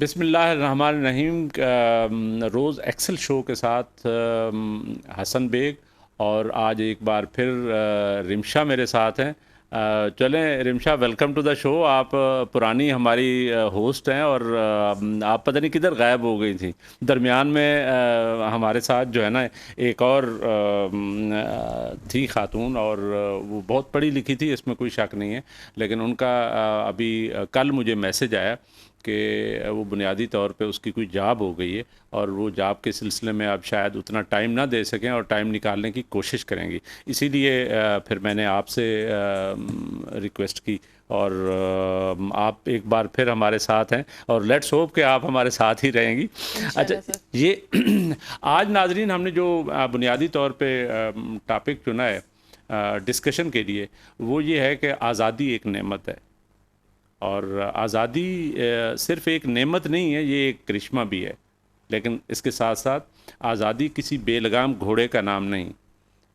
بسم اللہ الرحمن الرحیم۔ روز ایکسل شو کے ساتھ حسن بیگ اور آج ایک بار پھر رمشا میرے ساتھ ہیں۔ چلیں رمشا، ویلکم ٹو دا شو۔ آپ پرانی ہماری ہوسٹ ہیں اور آپ پتہ نہیں کدھر غائب ہو گئی تھیں۔ درمیان میں ہمارے ساتھ جو ہے نا ایک اور تھی خاتون، اور وہ بہت پڑھی لکھی تھی، اس میں کوئی شک نہیں ہے، لیکن ان کا ابھی کل مجھے میسج آیا کہ وہ بنیادی طور پہ اس کی کوئی جاب ہو گئی ہے، اور وہ جاب کے سلسلے میں اب شاید اتنا ٹائم نہ دے سکیں اور ٹائم نکالنے کی کوشش کریں گی۔ اسی لیے پھر میں نے آپ سے ریکویسٹ کی، اور آپ ایک بار پھر ہمارے ساتھ ہیں، اور لیٹس ہوپ کہ آپ ہمارے ساتھ ہی رہیں گی۔ اچھا، یہ آج ناظرین ہم نے جو بنیادی طور پہ ٹاپک چنا ہے ڈسکشن کے لیے، وہ یہ ہے کہ آزادی ایک نعمت ہے، اور آزادی صرف ایک نعمت نہیں ہے، یہ ایک کرشمہ بھی ہے، لیکن اس کے ساتھ ساتھ آزادی کسی بے لگام گھوڑے کا نام نہیں۔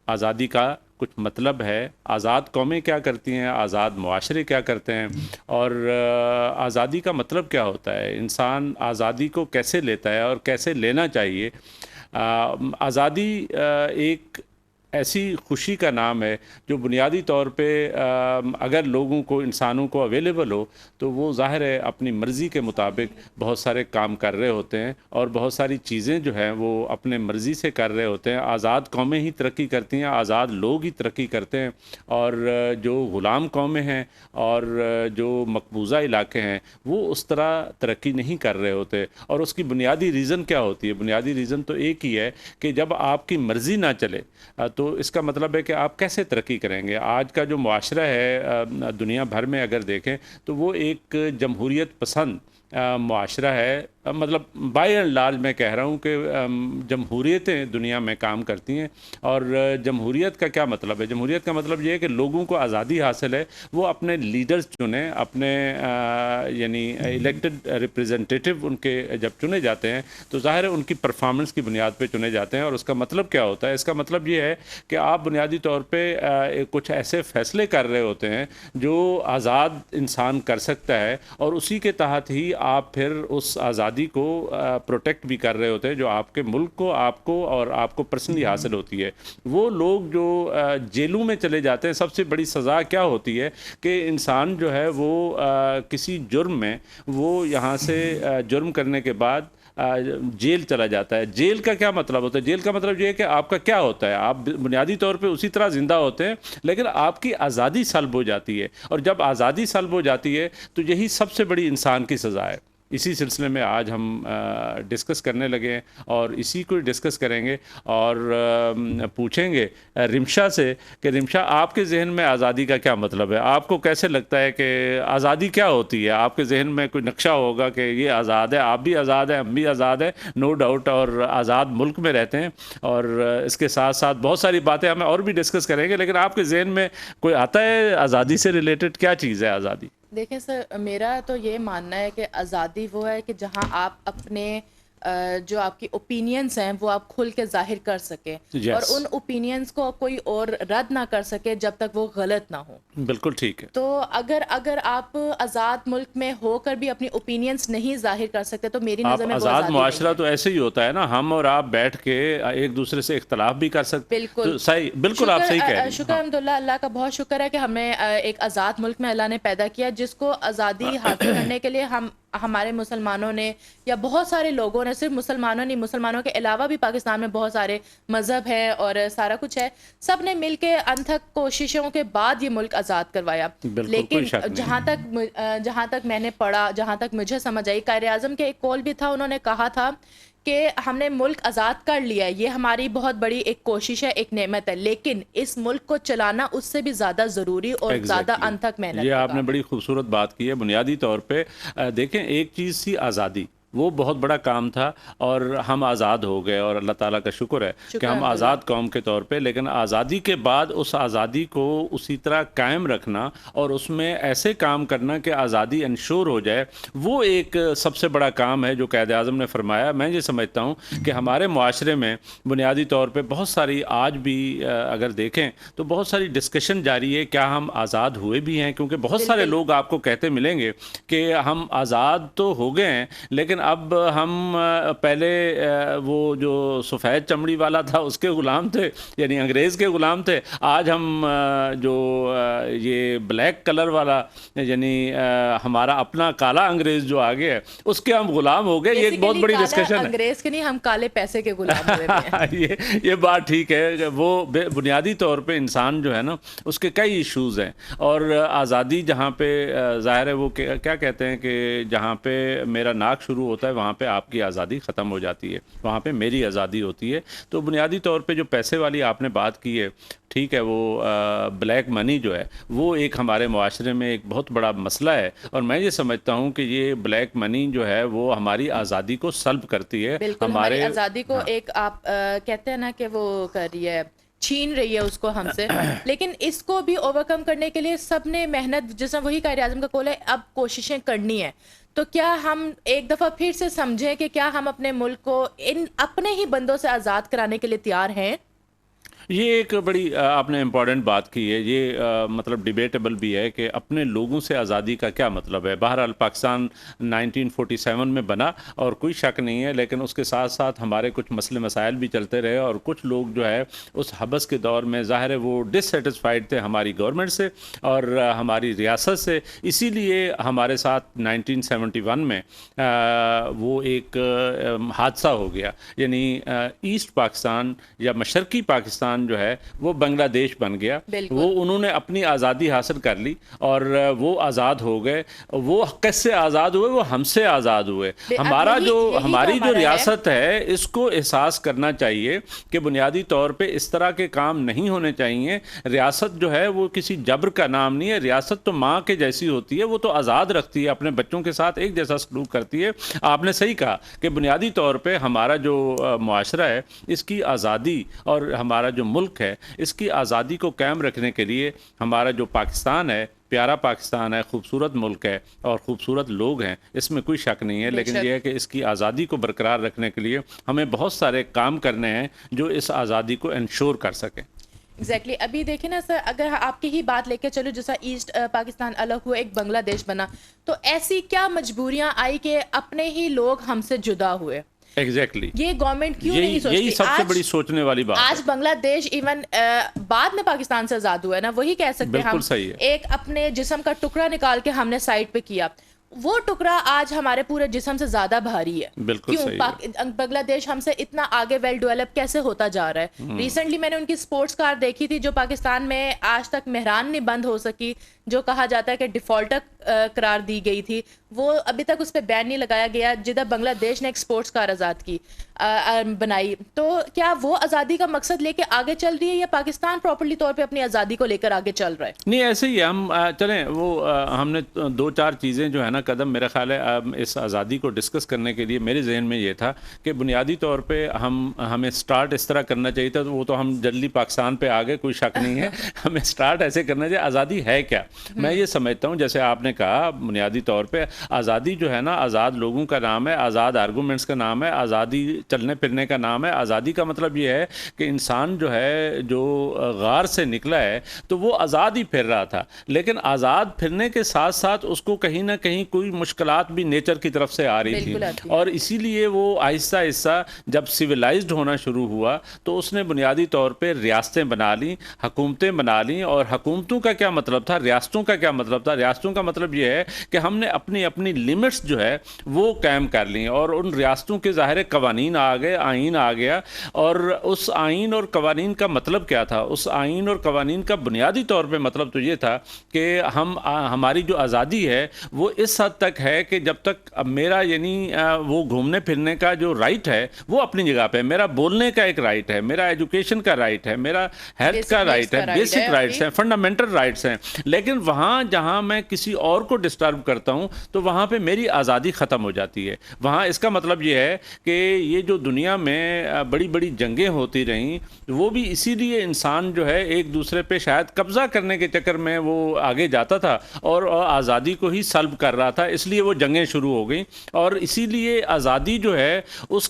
آزادی کا کچھ مطلب ہے، آزاد قومیں کیا کرتی ہیں، آزاد معاشرے کیا کرتے ہیں، اور آزادی کا مطلب کیا ہوتا ہے، انسان آزادی کو کیسے لیتا ہے اور کیسے لینا چاہیے۔ آزادی ایک ایسی خوشی کا نام ہے جو بنیادی طور پہ اگر لوگوں کو، انسانوں کو اویلیبل ہو تو وہ ظاہر ہے اپنی مرضی کے مطابق بہت سارے کام کر رہے ہوتے ہیں، اور بہت ساری چیزیں جو ہیں وہ اپنے مرضی سے کر رہے ہوتے ہیں۔ آزاد قومیں ہی ترقی کرتی ہیں، آزاد لوگ ہی ترقی کرتے ہیں، اور جو غلام قومیں ہیں اور جو مقبوضہ علاقے ہیں وہ اس طرح ترقی نہیں کر رہے ہوتے۔ اور اس کی بنیادی ریزن کیا ہوتی ہے؟ بنیادی ریزن تو ایک ہی ہے کہ جب آپ کی مرضی نہ چلے تو اس کا مطلب ہے کہ آپ کیسے ترقی کریں گے۔ آج کا جو معاشرہ ہے دنیا بھر میں اگر دیکھیں تو وہ ایک جمہوریت پسند معاشرہ ہے، مطلب بائی اینڈ لارج میں کہہ رہا ہوں کہ جمہوریتیں دنیا میں کام کرتی ہیں۔ اور جمہوریت کا کیا مطلب ہے؟ جمہوریت کا مطلب یہ ہے کہ لوگوں کو آزادی حاصل ہے، وہ اپنے لیڈرز چنیں، اپنے یعنی الیکٹڈ ریپریزنٹیٹیو ان کے جب چنے جاتے ہیں تو ظاہر ہے ان کی پرفارمنس کی بنیاد پہ چنے جاتے ہیں۔ اور اس کا مطلب کیا ہوتا ہے؟ اس کا مطلب یہ ہے کہ آپ بنیادی طور پہ کچھ ایسے فیصلے کر رہے ہوتے ہیں جو آزاد انسان کر سکتا ہے، اور اسی کے تحت ہی آپ پھر اس آزادی کو پروٹیکٹ بھی کر رہے ہوتے ہیں جو آپ کے ملک کو، آپ کو اور آپ کو پرسنلی حاصل ہوتی ہے۔ وہ لوگ جو جیلوں میں چلے جاتے ہیں، سب سے بڑی سزا کیا ہوتی ہے کہ انسان جو ہے وہ کسی جرم میں، وہ یہاں سے جرم کرنے کے بعد جیل چلا جاتا ہے۔ جیل کا کیا مطلب ہوتا ہے؟ جیل کا مطلب یہ ہے کہ آپ کا کیا ہوتا ہے، آپ بنیادی طور پہ اسی طرح زندہ ہوتے ہیں، لیکن آپ کی آزادی سلب ہو جاتی ہے، اور جب آزادی سلب ہو جاتی ہے تو یہی سب سے بڑی انسان کی سزا ہے۔ اسی سلسلے میں آج ہم ڈسکس کرنے لگے ہیں، اور اسی کو ڈسکس کریں گے، اور پوچھیں گے رمشا سے کہ رمشا، آپ کے ذہن میں آزادی کا کیا مطلب ہے؟ آپ کو کیسے لگتا ہے کہ آزادی کیا ہوتی ہے؟ آپ کے ذہن میں کوئی نقشہ ہوگا کہ یہ آزاد ہے، آپ بھی آزاد ہیں، ہم بھی آزاد ہیں، نو ڈاؤٹ، اور آزاد ملک میں رہتے ہیں، اور اس کے ساتھ ساتھ بہت ساری باتیں ہمیں اور بھی ڈسکس کریں گے، لیکن آپ کے ذہن میں کوئی آتا ہے آزادی سے ریلیٹڈ؟ کیا چیز ہے آزادی؟ دیکھیں سر، میرا تو یہ ماننا ہے کہ آزادی وہ ہے کہ جہاں آپ اپنے جو آپ کی اوپینینز ہیں وہ آپ کھل کے ظاہر کر سکیں، اور ان اوپینینز کو کوئی اور رد نہ کر سکے جب تک وہ غلط نہ ہو۔ بالکل ٹھیک ہے۔ تو اگر آپ آزاد ملک میں ہو کر بھی اپنی اوپینینز نہیں ظاہر کر سکتے تو میری نظر میں وہ آزاد آزادی معاشرہ نہیں تو ایسے ہی ہوتا ہے نا، ہم اور آپ بیٹھ کے ایک دوسرے سے اختلاف بھی کر سکتے۔ بالکل صحیح، بالکل آپ صحیح کہہ رہی ہیں۔ شکر الحمدللہ، اللہ کا بہت شکر ہے کہ ہمیں ایک آزاد ملک میں اللہ نے پیدا کیا، جس کو آزادی حاصل کرنے کے لیے ہمارے مسلمانوں نے یا بہت سارے لوگوں نے، صرف مسلمانوں نہیں، مسلمانوں کے علاوہ بھی پاکستان میں بہت سارے مذہب ہیں اور سارا کچھ ہے، سب نے مل کے انتھک کوششوں کے بعد یہ ملک آزاد کروایا۔ لیکن جہاں تک میں نے پڑھا، جہاں تک مجھے سمجھ آئی، قائد اعظم کے ایک قول بھی تھا، انہوں نے کہا تھا کہ ہم نے ملک آزاد کر لیا ہے، یہ ہماری بہت بڑی ایک کوشش ہے، ایک نعمت ہے، لیکن اس ملک کو چلانا اس سے بھی زیادہ ضروری اور زیادہ انتھک محنت یہ ہوگا۔ آپ نے بڑی خوبصورت بات کی ہے۔ بنیادی طور پہ دیکھیں، ایک چیز تھی آزادی، وہ بہت بڑا کام تھا، اور ہم آزاد ہو گئے، اور اللہ تعالیٰ کا شکر ہے کہ ہم آزاد قوم کے طور پہ. لیکن آزادی کے بعد اس آزادی کو اسی طرح قائم رکھنا اور اس میں ایسے کام کرنا کہ آزادی انشور ہو جائے، وہ ایک سب سے بڑا کام ہے جو قائد اعظم نے فرمایا. میں یہ سمجھتا ہوں کہ ہمارے معاشرے میں بنیادی طور پہ بہت ساری آج بھی اگر دیکھیں تو بہت ساری ڈسکشن جاری ہے، کیا ہم آزاد ہوئے بھی ہیں؟ کیونکہ بہت سارے لوگ آپ کو کہتے ملیں گے کہ ہم آزاد تو ہو گئے ہیں، لیکن اب ہم پہلے وہ جو سفید چمڑی والا تھا اس کے غلام تھے، یعنی انگریز کے غلام تھے. آج ہم جو یہ بلیک کلر والا، یعنی ہمارا اپنا کالا انگریز جو آ گیا ہے، اس کے ہم غلام ہو گئے. یہ ایک بہت بڑی ڈسکشن ہے. انگریز کے نہیں، ہم کالے پیسے کے غلام ہوئے ہیں. یہ بات ٹھیک ہے. وہ بنیادی طور پہ انسان جو ہے نا، اس کے کئی ایشوز ہیں، اور آزادی جہاں پہ ظاہر ہے، وہ کیا کہتے ہیں کہ جہاں پہ میرا ناک شروع ہوتا ہے وہاں پہ آپ کی آزادی ختم ہو جاتی ہے، وہاں پہ میری آزادی ہوتی ہے. تو بنیادی طور پہ جو پیسے والی آپ نے بات کی ہے، ٹھیک ہے، وہ بلیک منی جو ہے وہ ایک ہمارے معاشرے میں ایک بہت بڑا مسئلہ ہے، اور میں یہ سمجھتا ہوں کہ یہ بلیک منی جو ہے وہ ہماری آزادی کو سلب کرتی ہے. بالکل ہماری آزادی کو ایک آپ کہتے ہیں نا کہ وہ کر رہی ہے، چھین رہی ہے اس کو ہم سے. لیکن اس کو بھی اوورکم کرنے کے لیے سب نے محنت، جیسا وہی قائد اعظم کا قول ہے، اب کوششیں کرنی ہے. تو کیا ہم ایک دفعہ پھر سے سمجھیں کہ کیا ہم اپنے ملک کو ان اپنے ہی بندوں سے آزاد کرانے کے لیے تیار ہیں؟ یہ ایک بڑی آپ نے امپورٹنٹ بات کی ہے. یہ مطلب ڈیبیٹیبل بھی ہے کہ اپنے لوگوں سے آزادی کا کیا مطلب ہے. بہرحال پاکستان 1947 میں بنا اور کوئی شک نہیں ہے، لیکن اس کے ساتھ ساتھ ہمارے کچھ مسئلے مسائل بھی چلتے رہے، اور کچھ لوگ جو ہے اس حبس کے دور میں ظاہر ہے وہ ڈس سیٹسفائیڈ تھے ہماری گورنمنٹ سے اور ہماری ریاست سے. اسی لیے ہمارے ساتھ 1971 میں وہ ایک حادثہ ہو گیا، یعنی ایسٹ پاکستان یا مشرقی پاکستان جو ہے وہ بنگلہ دیش بن گیا. وہ انہوں نے اپنی آزادی حاصل کر لی اور وہ آزاد ہو گئے. وہ کس سے آزاد ہوئے؟ وہ ہم سے آزاد ہوئے. ہماری جو ریاست ہے اس کو احساس کرنا چاہیے کہ بنیادی طور پہ اس طرح کے کام نہیں ہونے چاہیے. ریاست جو ہے وہ کسی جبر کا نام نہیں ہے. ریاست تو ماں کے جیسی ہوتی ہے، وہ تو آزاد رکھتی ہے، اپنے بچوں کے ساتھ ایک جیسا سلوک کرتی ہے. آپ نے صحیح کہا کہ بنیادی طور پہ ہمارا جو معاشرہ ہے اس کی آزادی اور ہمارا جو ملک ہے اس کی آزادی کو قائم رکھنے کے لیے ہمارا جو پاکستان ہے، پیارا پاکستان ہے، خوبصورت ملک ہے اور خوبصورت لوگ ہیں، اس میں کوئی شک نہیں ہے. لیکن یہ ہے کہ اس کی آزادی کو برقرار رکھنے کے لیے ہمیں بہت سارے کام کرنے ہیں جو اس آزادی کو انشور کر سکیں. ایگزیکٹلی. ابھی دیکھیں نا سر، اگر آپ کی ہی بات لے کے چلو، جیسا ایسٹ پاکستان الگ ہوا، ایک بنگلہ دیش بنا، تو ایسی کیا مجبوریاں آئی کہ اپنے ہی لوگ ہم سے جدا ہوئے؟ ایگزیکٹلی. یہ گورنمنٹ کیوں نہیں سوچتی؟ یہی سب سے بڑی سوچنے والی بات ہے. آج بنگلہ دیش ایون بعد میں پاکستان سے آزاد ہوا ہے نا، وہی کہہ سکتے ہیں ہم. ایک اپنے جسم کا ٹکڑا نکال کے ہم نے سائڈ پہ کیا، وہ ٹکڑا آج ہمارے پورے جسم سے زیادہ بھاری ہے. کیوں بنگلہ دیش ہم سے اتنا آگے ویل ڈیولپ کیسے ہوتا جا رہا ہے؟ ریسنٹلی میں نے ان کی سپورٹس کار دیکھی تھی جو پاکستان میں آج تک مہران نہیں بند ہو سکی، جو کہا جاتا ہے کہ ڈیفالٹر قرار دی گئی تھی، وہ ابھی تک اس پہ بین نہیں لگایا گیا، جدھر بنگلہ دیش نے ایک سپورٹس کار آزاد کی بنائی. تو کیا وہ آزادی کا مقصد لے کے آگے چل رہی ہے یا پاکستان پراپرلی طور پہ اپنی آزادی کو لے کر آگے چل رہا ہے؟ نہیں، ایسے ہی ہم چلیں. وہ ہم نے دو چار چیزیں جو ہے نا قدم، میرا خیال ہے اس آزادی کو ڈسکس کرنے کے لیے میرے ذہن میں یہ تھا کہ بنیادی طور پہ ہمیں سٹارٹ اس طرح کرنا چاہیے تھا. وہ تو ہم جلدی پاکستان پہ آگے، کوئی شک نہیں ہے. ہمیں سٹارٹ ایسے کرنا چاہیے، آزادی ہے کیا. میں یہ سمجھتا ہوں جیسے آپ نے کہا، بنیادی طور پہ آزادی جو ہے نا آزاد لوگوں کا نام ہے، آزاد آرگومنٹس کا نام ہے، آزادی چلنے پھرنے کا نام ہے. آزادی کا مطلب یہ ہے کہ انسان جو ہے جو غار سے نکلا ہے تو وہ آزاد ہی پھر رہا تھا، لیکن آزاد پھرنے کے ساتھ ساتھ اس کو کہیں نہ کہیں کوئی مشکلات بھی نیچر کی طرف سے آ رہی تھی، اور اسی لیے وہ آہستہ آہستہ جب سویلائزڈ ہونا شروع ہوا تو اس نے بنیادی طور پہ ریاستیں بنا لیں، حکومتیں بنا لیں. اور حکومتوں کا کیا مطلب تھا، ریاستوں کا کیا مطلب تھا؟ ریاستوں کا مطلب یہ ہے کہ ہم نے اپنی لمٹس جو ہے وہ قائم کر لیں، اور ان ریاستوں کے ظاہر قوانین آ گئے، آئین آ گیا. اور اس آئین اور قوانین کا مطلب کیا تھا؟ اس آئین اور قوانین کا بنیادی طور پہ مطلب تو یہ تھا کہ ہماری جو آزادی ہے وہ اس حد تک ہے کہ جب تک میرا یعنی وہ گھومنے پھرنے کا جو رائٹ ہے وہ اپنی جگہ پہ، میرا بولنے کا ایک رائٹ ہے، میرا ایجوکیشن کا رائٹ ہے، میرا ہیلتھ کا رائٹ ہے، بیسک رائٹس ہیں، فنڈامنٹل رائٹس ہیں. لیکن وہاں جہاں میں کسی اور کو ڈسٹرب کرتا ہوں تو وہاں پہ میری آزادی ختم ہو جاتی ہے. وہاں اس کا مطلب یہ ہے کہ یہ جو دنیا میں بڑی بڑی جنگیں ہوتی رہیں وہ بھی اسی لیے انسان جو ہے ایک دوسرے پہ شاید قبضہ کرنے کے چکر میں وہ آگے جاتا تھا اور آزادی کو ہی سلب کر رہا تھا, اس لیے وہ جنگیں شروع ہو گئیں. اور اسی لیے آزادی جو ہے اس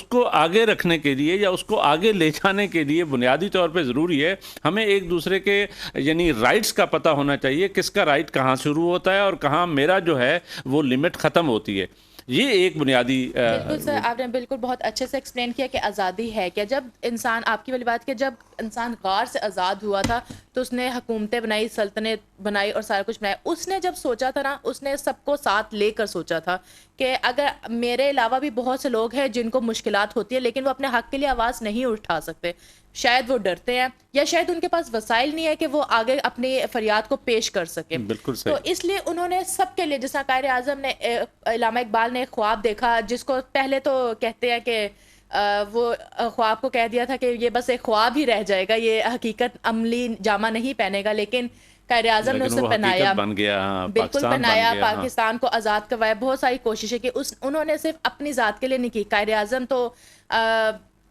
کو آگے رکھنے کے لیے یا اس کو آگے لے جانے کے لیے بنیادی طور پہ ضروری ہے ہمیں ایک دوسرے کے یعنی رائٹس کا پتہ ہونا چاہیے, کس کا رائٹ کہاں شروع ہوتا ہے اور کہاں میرا جو ہے وہ لمٹ ختم ہوتی ہے. یہ ایک بنیادی بالکل سر, آپ نے بالکل بہت اچھے سے ایکسپلین کیا کہ آزادی ہے کیا. جب انسان, آپ کی والی بات کہ جب انسان غار سے آزاد ہوا تھا تو اس نے حکومتیں بنائی, سلطنت بنائی اور سارا کچھ بنایا. اس نے جب سوچا تھا نا, اس نے سب کو ساتھ لے کر سوچا تھا کہ اگر میرے علاوہ بھی بہت سے لوگ ہیں جن کو مشکلات ہوتی ہے لیکن وہ اپنے حق کے لیے آواز نہیں اٹھا سکتے, شاید وہ ڈرتے ہیں یا شاید ان کے پاس وسائل نہیں ہے کہ وہ آگے اپنی فریاد کو پیش کر سکیں. بالکل صحیح. تو اس لیے انہوں نے سب کے لیے, جیسا قائد اعظم نے, علامہ اقبال نے ایک خواب دیکھا جس کو پہلے تو کہتے ہیں کہ وہ خواب کو کہہ دیا تھا کہ یہ بس ایک خواب ہی رہ جائے گا, یہ حقیقت عملی جامہ نہیں پہنے گا, لیکن قائد اعظم نے اسے پہنایا, بن گیا, بالکل پہنایا, پاکستان کو آزاد کروایا. بہت ساری کوششیں کی, انہوں نے صرف اپنی ذات کے لیے نہیں کی. قائد اعظم تو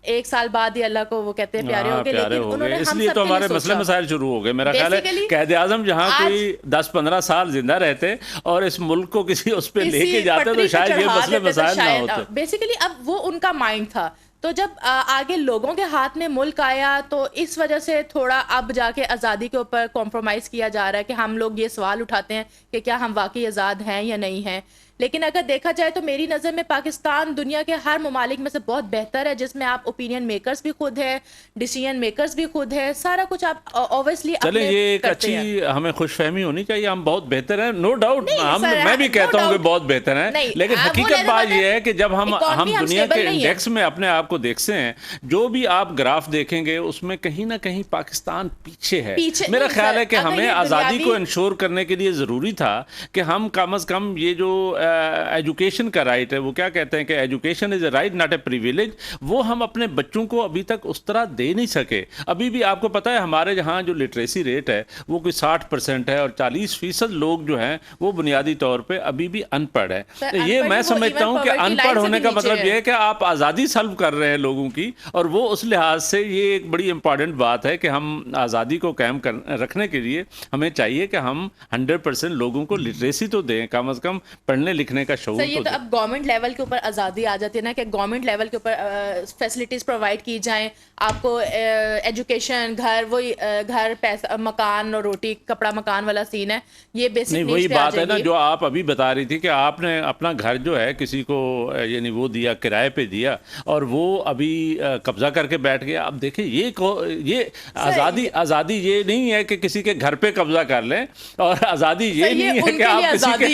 ایک سال بعد ہی اللہ کو وہ کہتے ہیں پیارے ہو گئے, لیکن انہوں نے اس لیے تو ہمارے مسئلے مسائل شروع ہو گئے. میرا خیال ہے قائد اعظم جہاں کوئی 10-15 سال زندہ رہتے اور اس ملک کو کسی اس پہ لے کے جاتے تو شاید یہ مسئلے مسائل نہ ہوتے. بیسیکلی اب وہ ان کا مائنڈ تھا. تو جب آگے لوگوں کے ہاتھ میں ملک آیا تو اس وجہ سے تھوڑا اب جا کے آزادی کے اوپر کمپرومائز کیا جا رہا ہے کہ ہم لوگ یہ سوال اٹھاتے ہیں کہ کیا ہم واقعی آزاد ہیں یا نہیں ہیں. لیکن اگر دیکھا جائے تو میری نظر میں پاکستان دنیا کے ہر ممالک میں سے بہت بہتر ہے, جس میں آپ اوپینین میکرز بھی خود ہیں, ڈیسیژن میکرز بھی خود ہیں, سارا کچھ آپ اوبویسلی چلیں یہ ایک اچھی ہمیں خوش فہمی ہونی چاہیے. ہم بہت بہتر ہیں, نو ڈاؤٹ, میں بھی کہتا ہوں کہ بہت بہتر ہیں, لیکن حقیقت بات یہ ہے کہ جب ہم دنیا کے انڈیکس میں اپنے آپ کو دیکھتے ہیں, جو بھی آپ گراف دیکھیں گے اس میں کہیں نہ کہیں پاکستان پیچھے ہے. میرا خیال ہے کہ ہمیں آزادی کو انشور کرنے کے لیے ضروری تھا کہ ہم کم از کم یہ جو ایجوکیشن کا رائٹ ہے, وہ کیا کہتے ہیں کہ education is a right not a privilege, وہ ہم اپنے بچوں کو ابھی تک اس طرح دے نہیں سکے. ابھی بھی آپ کو پتہ ہے ہمارے جہاں جو لٹریسی ریٹ ہے وہ کوئی 60% ہے اور 40% لوگ جو ہیں وہ بنیادی طور پہ ابھی بھی ان پڑھ ہے. یہ میں سمجھتا ہوں کہ ان پڑھ ہونے کا مطلب یہ ہے کہ آپ آزادی سلب کر رہے ہیں لوگوں کی, اور وہ اس لحاظ سے یہ ایک بڑی امپورٹنٹ بات ہے کہ ہم آزادی کو قائم رکھنے کے لیے ہمیں چاہیے کہ ہم 100% لوگوں کو لٹریسی تو دیں, کم از کم پڑھنے لکھنے کا شعور. یہ تو اب گورنمنٹ لیول کے اوپر آزادی آ جاتی ہے نا کہ گورنمنٹ لیول کے اوپر فیسلٹیز پرووائڈ کی جائیں, آپ کو ایجوکیشن, گھر, وہی گھر, پیسہ, مکان اور روٹی کپڑا مکان والا سین ہے. یہ بیسک نہیں, وہی بات ہے نا جو آپ ابھی بتا رہی تھی کہ آپ نے اپنا گھر جو ہے کسی کو یعنی وہ دیا, کرائے پہ دیا, اور وہ ابھی قبضہ کر کے بیٹھ گیا. اب دیکھیں یہ آزادی یہ نہیں ہے کہ کسی کے گھر پہ قبضہ کر لیں, اور آزادی یہ نہیں ہے کہ آپ کسی کے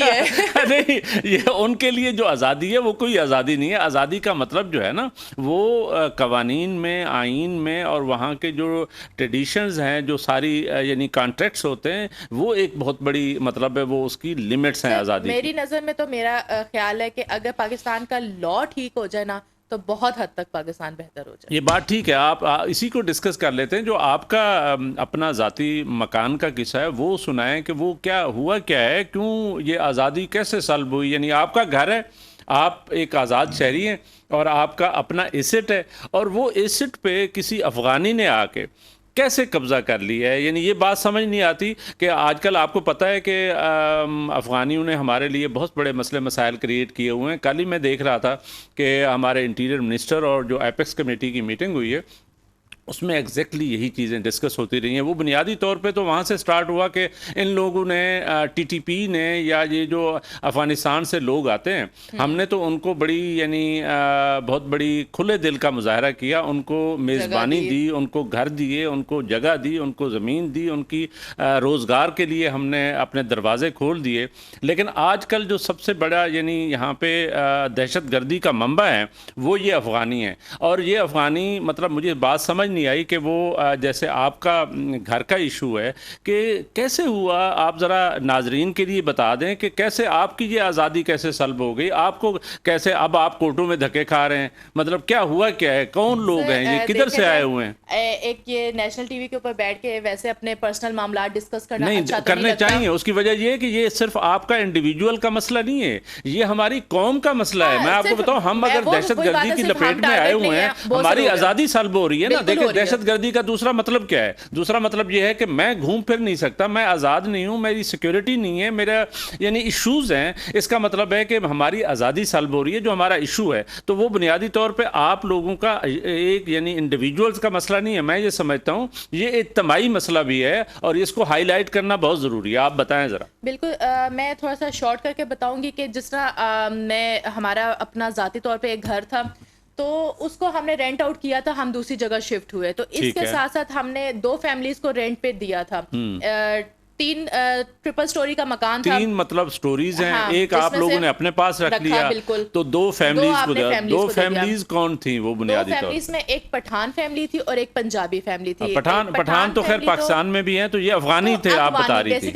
نہیں, یہ ان کے لیے جو آزادی ہے وہ کوئی آزادی نہیں ہے. آزادی کا مطلب جو ہے نا وہ قوانین میں, آئین میں, اور وہاں کے جو ٹریڈیشنز ہیں, جو ساری یعنی کانٹریکٹس ہوتے ہیں, وہ ایک بہت بڑی مطلب ہے, وہ اس کی لمٹس ہیں آزادی. میری نظر میں تو میرا خیال ہے کہ اگر پاکستان کا لا ٹھیک ہو جائے نا تو بہت حد تک پاکستان بہتر ہو جائے. یہ بات ٹھیک ہے, آپ اسی کو ڈسکس کر لیتے ہیں. جو آپ کا اپنا ذاتی مکان کا قصہ ہے وہ سنائیں کہ وہ کیا ہوا, کیا ہے, کیوں یہ آزادی کیسے سلب ہوئی. یعنی آپ کا گھر ہے, آپ ایک آزاد شہری ہیں, اور آپ کا اپنا ایسٹ ہے, اور وہ ایسٹ پہ کسی افغانی نے آ کے کیسے قبضہ کر لیا ہے. یعنی یہ بات سمجھ نہیں آتی کہ آج کل آپ کو پتہ ہے کہ افغانیوں نے ہمارے لیے بہت بڑے مسئلے مسائل کریٹ کیے ہوئے ہیں. کل ہی میں دیکھ رہا تھا کہ ہمارے انٹیریئر منسٹر اور جو ایپیکس کمیٹی کی میٹنگ ہوئی ہے اس میں ایگزیکٹلی یہی چیزیں ڈسکس ہوتی رہی ہیں. وہ بنیادی طور پہ تو وہاں سے سٹارٹ ہوا کہ ان لوگوں نے ٹی ٹی پی نے, یا یہ جو افغانستان سے لوگ آتے ہیں, ہم نے تو ان کو بڑی یعنی بہت بڑی کھلے دل کا مظاہرہ کیا, ان کو میزبانی دی, ان کو گھر دیے, ان کو جگہ دی, ان کو زمین دی, ان کی روزگار کے لیے ہم نے اپنے دروازے کھول دیے. لیکن آج کل جو سب سے بڑا یعنی یہاں پہ دہشت گردی کا منبع ہے وہ یہ افغانی ہے. اور یہ افغانی مطلب مجھے بات سمجھ نہیں نہیں آئی کہ وہ جیسے آپ کا گھر کا ایشو ہے کہ کیسے ہوا، آپ ذرا ناظرین کے لیے بتا دیں کہ کیسے آپ کی یہ آزادی کیسے سلب ہو گئی، آپ کو کیسے اب آپ کورٹوں میں دھکے کھا رہے ہیں، مطلب کیا ہوا، کیا ہے، کون لوگ ہیں یہ، کدھر سے آئے ہوئے ہیں؟ ایک یہ نیشنل ٹی وی کے اوپر بیٹھ کے ویسے اپنے پرسنل معاملات ڈسکس کرنا نہیں اچھا تو کرنے نہیں لگتا. چاہیے. اس کی وجہ یہ ہے کہ یہ صرف آپ کا انڈیویجول کا مسئلہ نہیں ہے، یہ ہماری قوم کا مسئلہ ہے. میں آپ کو بتاؤں، ہم اگر دہشت گردی کی لپیٹ میں آئے ہوئے ہیں، ہماری آزادی سلب ہو رہی ہے نا. دیکھیں دہشت گردی کا دوسرا مطلب کیا ہے؟ دوسرا مطلب یہ ہے کہ میں گھوم پھر نہیں سکتا، میں آزاد نہیں ہوں، میری سیکیورٹی نہیں ہے، میرا یعنی ایشوز ہیں. اس کا مطلب ہے کہ ہماری آزادی سلب ہو رہی ہے. جو ہمارا ایشو ہے تو وہ بنیادی طور پہ آپ لوگوں کا ایک یعنی انڈیویجولز کا مسئلہ نہیں ہے. میں یہ سمجھتا ہوں یہ اجتماعی مسئلہ بھی ہے اور اس کو ہائی لائٹ کرنا بہت ضروری ہے. آپ بتائیں ذرا. بالکل. میں تھوڑا سا شارٹ کر کے بتاؤں گی کہ جس طرح میں ہمارا اپنا ذاتی طور پہ ایک گھر تھا تو اس کو ہم نے رینٹ آؤٹ کیا تھا، ہم دوسری جگہ شفٹ ہوئے تو اس کے ساتھ ساتھ ہم نے 2 فیملیز کو رینٹ پہ دیا تھا. 3 ٹرپل سٹوری کا مکان تھا. 3 مطلب سٹوریز ہیں. ایک آپ لوگوں نے اپنے پاس رکھ لیا تو 2 فیملیز کو دیا. 2 فیملیز کون تھیں وہ بنیادی طور؟ 2 فیملیز میں ایک پٹھان فیملی تھی اور ایک پنجابی فیملی تھی. پٹھان تو خیر پاکستان میں بھی ہیں، تو یہ افغانی تھے آپ بتا رہی تھی.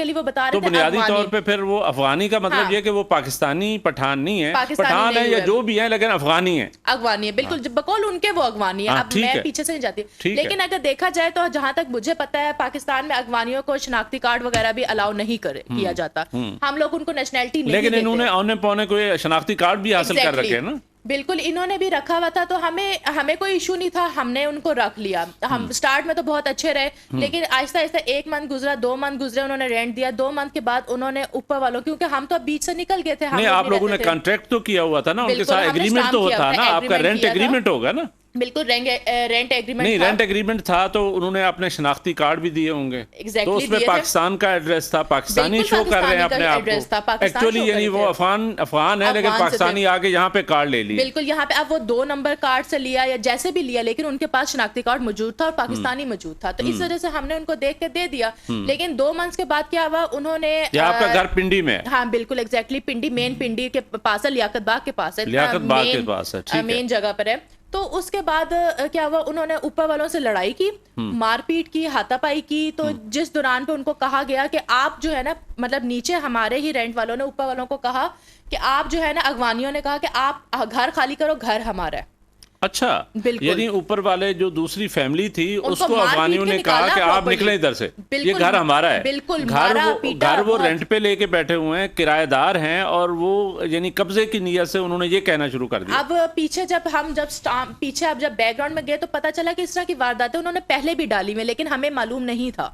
تو بنیادی طور پہ پھر وہ افغانی کا مطلب یہ کہ وہ پاکستانی پٹھان نہیں ہے، پٹھان ہے یا جو بھی ہے لیکن افغانی ہے. افغانی ہے بالکل، بقول ان کے وہ افغانی ہے. اب میں پیچھے سے نہیں جاتی، لیکن اگر دیکھا جائے تو جہاں تک مجھے پتا ہے پاکستان میں افغانیوں کو شناختی کارڈ وغیرہ بھی الاؤ نہیں کیا جاتا. ہم لوگ ان کو نیشنلٹی نہیں دیتے، لیکن انہوں نے اونے پونے کوئی شناختی کارڈ بھی حاصل کر رکھے ہیں نا. بالکل انہوں نے بھی رکھا ہوا تھا، تو ہمیں کوئی ایشو نہیں تھا، ہم نے ان کو رکھ لیا. ہم سٹارٹ میں تو بہت اچھے رہے، لیکن آہستہ آہستہ 1 منتھ گزرا، 2 منتھ گزرے، انہوں نے رینٹ دیا. 2 منتھ کے بعد انہوں نے اوپر والوں، کیونکہ ہم تو بیچ سے نکل گئے تھے. نہیں آپ لوگوں نے کانٹریکٹ تو کیا ہوا تھا نا ان کے ساتھ، ایگریمنٹ تو ہوتا نا، آپ کا رینٹ ایگریمنٹ ہوگا نا. بالکل رینٹ ایگریمنٹ نہیں، رینٹ ایگریمنٹ تھا تو انہوں نے اپنے شناختی کارڈ بھی دیے ہوں گے، تو اس میں پاکستان کا ایڈریس تھا، پاکستانی شو کر رہے ہیں اپنے آپ کو. ایکچولی یعنی وہ افغان ہے لیکن پاکستانی آگے یہاں پہ کارڈ لے لیا. بالکل یہاں پہ اب وہ 2 نمبر کارڈ سے لیا یا جیسے بھی لیا، لیکن ان کے پاس شناختی کارڈ موجود تھا اور پاکستانی موجود تھا، تو اس وجہ سے ہم نے ان کو دیکھ کے دے دیا. لیکن 2 منتھ کے بعد کیا ہوا، انہوں نے آپ کا گھر پنڈی میں؟ ہاں بالکل ایگزیکٹلی پنڈی، مین پنڈی کے پاس ہے، لیاقت باغ کے پاس ہے، لیاقت باغ کے پاس ہے، مین جگہ پر ہے. تو اس کے بعد کیا ہوا، انہوں نے اوپر والوں سے لڑائی کی، مار پیٹ کی، ہاتھا پائی کی. تو جس دوران پہ ان کو کہا گیا کہ آپ جو ہے نا، مطلب نیچے ہمارے ہی رینٹ والوں نے اوپر والوں کو کہا کہ آپ جو ہے نا، افغانیوں نے کہا کہ آپ گھر خالی کرو، گھر ہمارا ہے. اچھا، یعنی اوپر والے جو دوسری فیملی تھی اس کو افغانیوں نے کہا کہ آپ نکلیں ادھر سے، یہ گھر ہمارا ہے. بالکل گھر وہ رینٹ پہ لے کے بیٹھے ہوئے ہیں، کرایہ دار ہیں، اور وہ یعنی قبضے کی نیت سے انہوں نے یہ کہنا شروع کر دیا. اب پیچھے جب بیک گراؤنڈ میں گئے تو پتا چلا کہ اس طرح کی وارداتیں انہوں نے پہلے بھی ڈالی ہوئی، لیکن ہمیں معلوم نہیں تھا.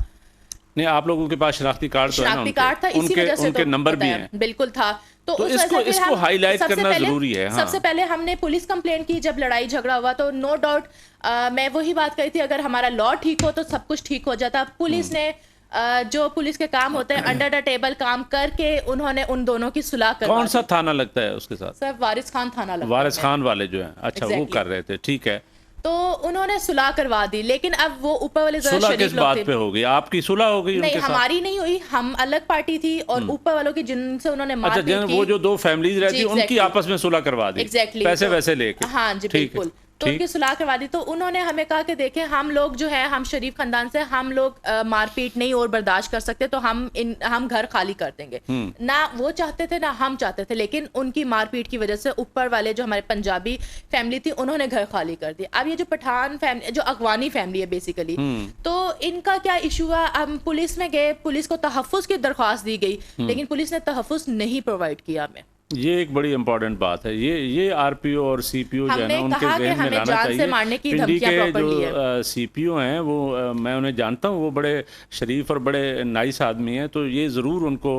نہیں آپ لوگوں کے پاس شناختی کارڈ تو ہے نا، شناختی کارڈ تھا، اسی وجہ سے ان کے نمبر بھی ہیں. بالکل تھا. تو اس کو ہائی لائٹ کرنا ضروری ہے. سب سے پہلے ہم نے پولیس کمپلین کی جب لڑائی جھگڑا ہوا، تو نو ڈاؤٹ میں وہی بات کری تھی، اگر ہمارا لا ٹھیک ہو تو سب کچھ ٹھیک ہو جاتا. پولیس نے جو پولیس کے کام ہوتے ہیں انڈر دا ٹیبل کام کر کے انہوں نے ان دونوں کی صلح کروا. کون سا تھانہ لگتا ہے اس کے ساتھ؟ سر وارث خان تھانہ لگتا ہے. وارث خان والے جو ہیں، اچھا وہ کر رہے تھے، ٹھیک ہے. تو انہوں نے صلح کروا دی، لیکن اب وہ اوپر والے ذرا صلح شریف کس لوگ بات تھے. پہ ہو گئی؟ آپ کی صلح ہو گئی ان کے نہیں ساتھ؟ ہماری نہیں ہوئی، ہم الگ پارٹی تھی، اور اوپر والوں کی جن سے انہوں نے مار پیٹ کی. اچھا، وہ جو 2 فیملیز رہتی ان کی آپس میں صلح کروا دی، پیسے ویسے لے کے. ہاں جی بالکل. تو ان کی صلاح کروا دی. تو انہوں نے ہمیں کہا کہ دیکھیں ہم لوگ جو ہے، ہم شریف خاندان سے، ہم لوگ مار پیٹ نہیں اور برداشت کر سکتے، تو ہم گھر خالی کر دیں گے. نہ وہ چاہتے تھے نہ ہم چاہتے تھے، لیکن ان کی مار پیٹ کی وجہ سے اوپر والے جو ہمارے پنجابی فیملی تھی انہوں نے گھر خالی کر دیا. اب یہ جو پٹھان فیملی، جو افغانی فیملی ہے بیسیکلی، تو ان کا کیا ایشو ہوا، ہم پولیس میں گئے، پولیس کو تحفظ کی درخواست دی گئی، لیکن پولیس نے تحفظ نہیں پرووائڈ کیا ہمیں. یہ ایک بڑی امپورٹنٹ بات ہے. یہ آر پی او اور سی پی او جو ہے نا ان کے ذہن میں لانا چاہیے. پنڈی کے جو سی پی او ہیں وہ میں انہیں جانتا ہوں، وہ بڑے شریف اور بڑے نائس آدمی ہیں، تو یہ ضرور ان کو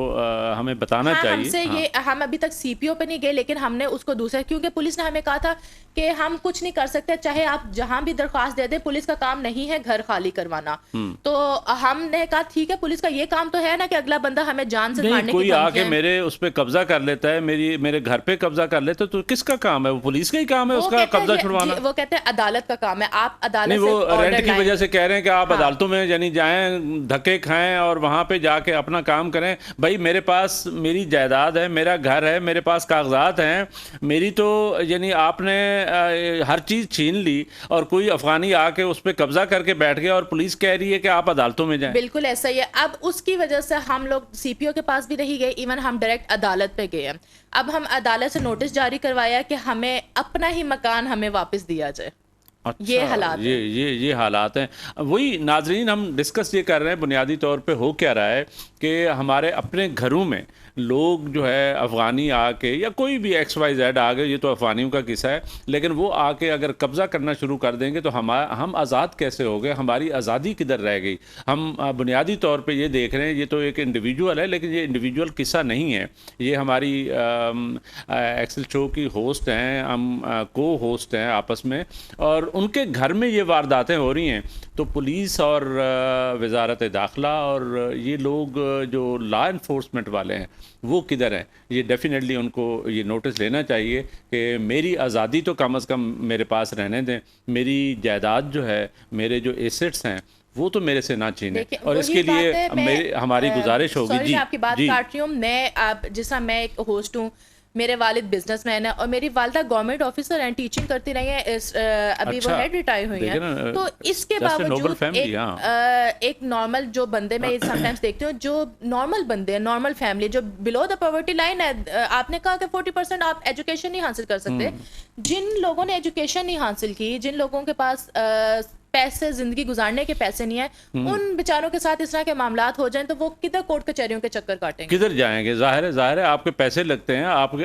ہمیں بتانا چاہیے. ہم ابھی تک سی پی او پہ نہیں گئے، لیکن ہم نے اس کو دوسرا، کیونکہ پولیس نے ہمیں کہا تھا کہ ہم کچھ نہیں کر سکتے، چاہے آپ جہاں بھی درخواست دے دیں، پولیس کا کام نہیں ہے گھر خالی کروانا. تو ہم نے کہا ٹھیک ہے، پولیس کا یہ کام تو ہے نا کہ اگلا بندہ ہمیں جان سے مارنے کی کوئی آ کے میرے اس پہ قبضہ کر لیتا ہے، میری میرے گھر پہ قبضہ کر لیتے تو کس کا کام ہے؟ وہ پولیس کا ہی کام ہے اس کا قبضہ چھڑوانا؟ وہ کہتے ہیں عدالت کا کام ہے، آپ نہیں، عدالت سے وہ آرڈر رینٹ کی وجہ سے کہہ رہے ہیں کہ آپ ہاں عدالتوں میں یعنی جائیں، دھکے کھائیں اور وہاں پہ جا کے اپنا کام کریں. بھائی میرے پاس میری جائیداد ہے، میرا گھر ہے، میرے پاس کاغذات ہیں میری، تو یعنی آپ نے ہر چیز چھین لی اور کوئی افغانی آ کے اس پہ قبضہ کر کے بیٹھ گیا اور پولیس کہہ رہی ہے کہ آپ عدالتوں میں جائیں. بالکل ایسا ہی ہے. اب اس کی وجہ سے ہم لوگ سی پی او کے پاس بھی نہیں گئے، ایون ہم ڈائریکٹ عدالت پہ گئے ہیں. اب ہم عدالت سے نوٹس جاری کروایا کہ ہمیں اپنا ہی مکان ہمیں واپس دیا جائے. اچھا، یہ حالات ہیں. یہ حالات ہیں. وہی ناظرین ہم ڈسکس یہ کر رہے ہیں بنیادی طور پہ ہو کیا رہا ہے کہ ہمارے اپنے گھروں میں لوگ جو ہے افغانی آ کے یا کوئی بھی ایکس وائی زیڈ آ گئے، یہ تو افغانیوں کا قصہ ہے، لیکن وہ آ کے اگر قبضہ کرنا شروع کر دیں گے تو ہم آزاد کیسے ہو گئے؟ ہماری آزادی کدھر رہ گئی؟ ہم بنیادی طور پہ یہ دیکھ رہے ہیں، یہ تو ایک انڈیویجول ہے لیکن یہ انڈیویجول قصہ نہیں ہے. یہ ہماری ایکسل شو کی ہوسٹ ہیں، ہم کو ہوسٹ ہیں آپس میں، اور ان کے گھر میں یہ وارداتیں ہو رہی ہیں. تو پولیس اور وزارت داخلہ اور یہ لوگ جو لا انفورسمنٹ والے ہیں وہ کدھر ہیں؟ یہ ڈیفینیٹلی ان کو یہ نوٹس لینا چاہیے کہ میری آزادی تو کم از کم میرے پاس رہنے دیں، میری جائیداد جو ہے، میرے جو ایسٹس ہیں وہ تو میرے سے نہ چھینیں. اور اس کے لیے ہماری گزارش ہوگی. میں آپ کی بات کاٹ رہی ہوں. میں جس طرح میں ایک ہوسٹ ہوں، میرے والد بزنس مین ہیں اور میری والدہ گورنمنٹ آفیسر ہیں، ٹیچنگ کرتی رہی ہیں، ابھی وہ ہیڈ ریٹائر ہوئی ہیں. تو اس کے باوجود ایک نارمل جو بندے میں سم ٹائمس دیکھتی ہوں، جو نارمل بندے ہیں، نارمل فیملی جو بلو دا پاورٹی لائن ہے. آپ نے کہا کہ 40% آپ ایجوکیشن نہیں حاصل کر سکتے. جن لوگوں نے ایجوکیشن نہیں حاصل کی، جن لوگوں کے پاس پیسے، زندگی گزارنے کے پیسے نہیں ہیں، ان بیچاروں کے ساتھ اس طرح کے معاملات ہو جائیں تو وہ کدھر کورٹ کچہریوں کے چکر کاٹیں گے؟ کدھر جائیں گے؟ ظاہر ہے آپ کے پیسے لگتے ہیں،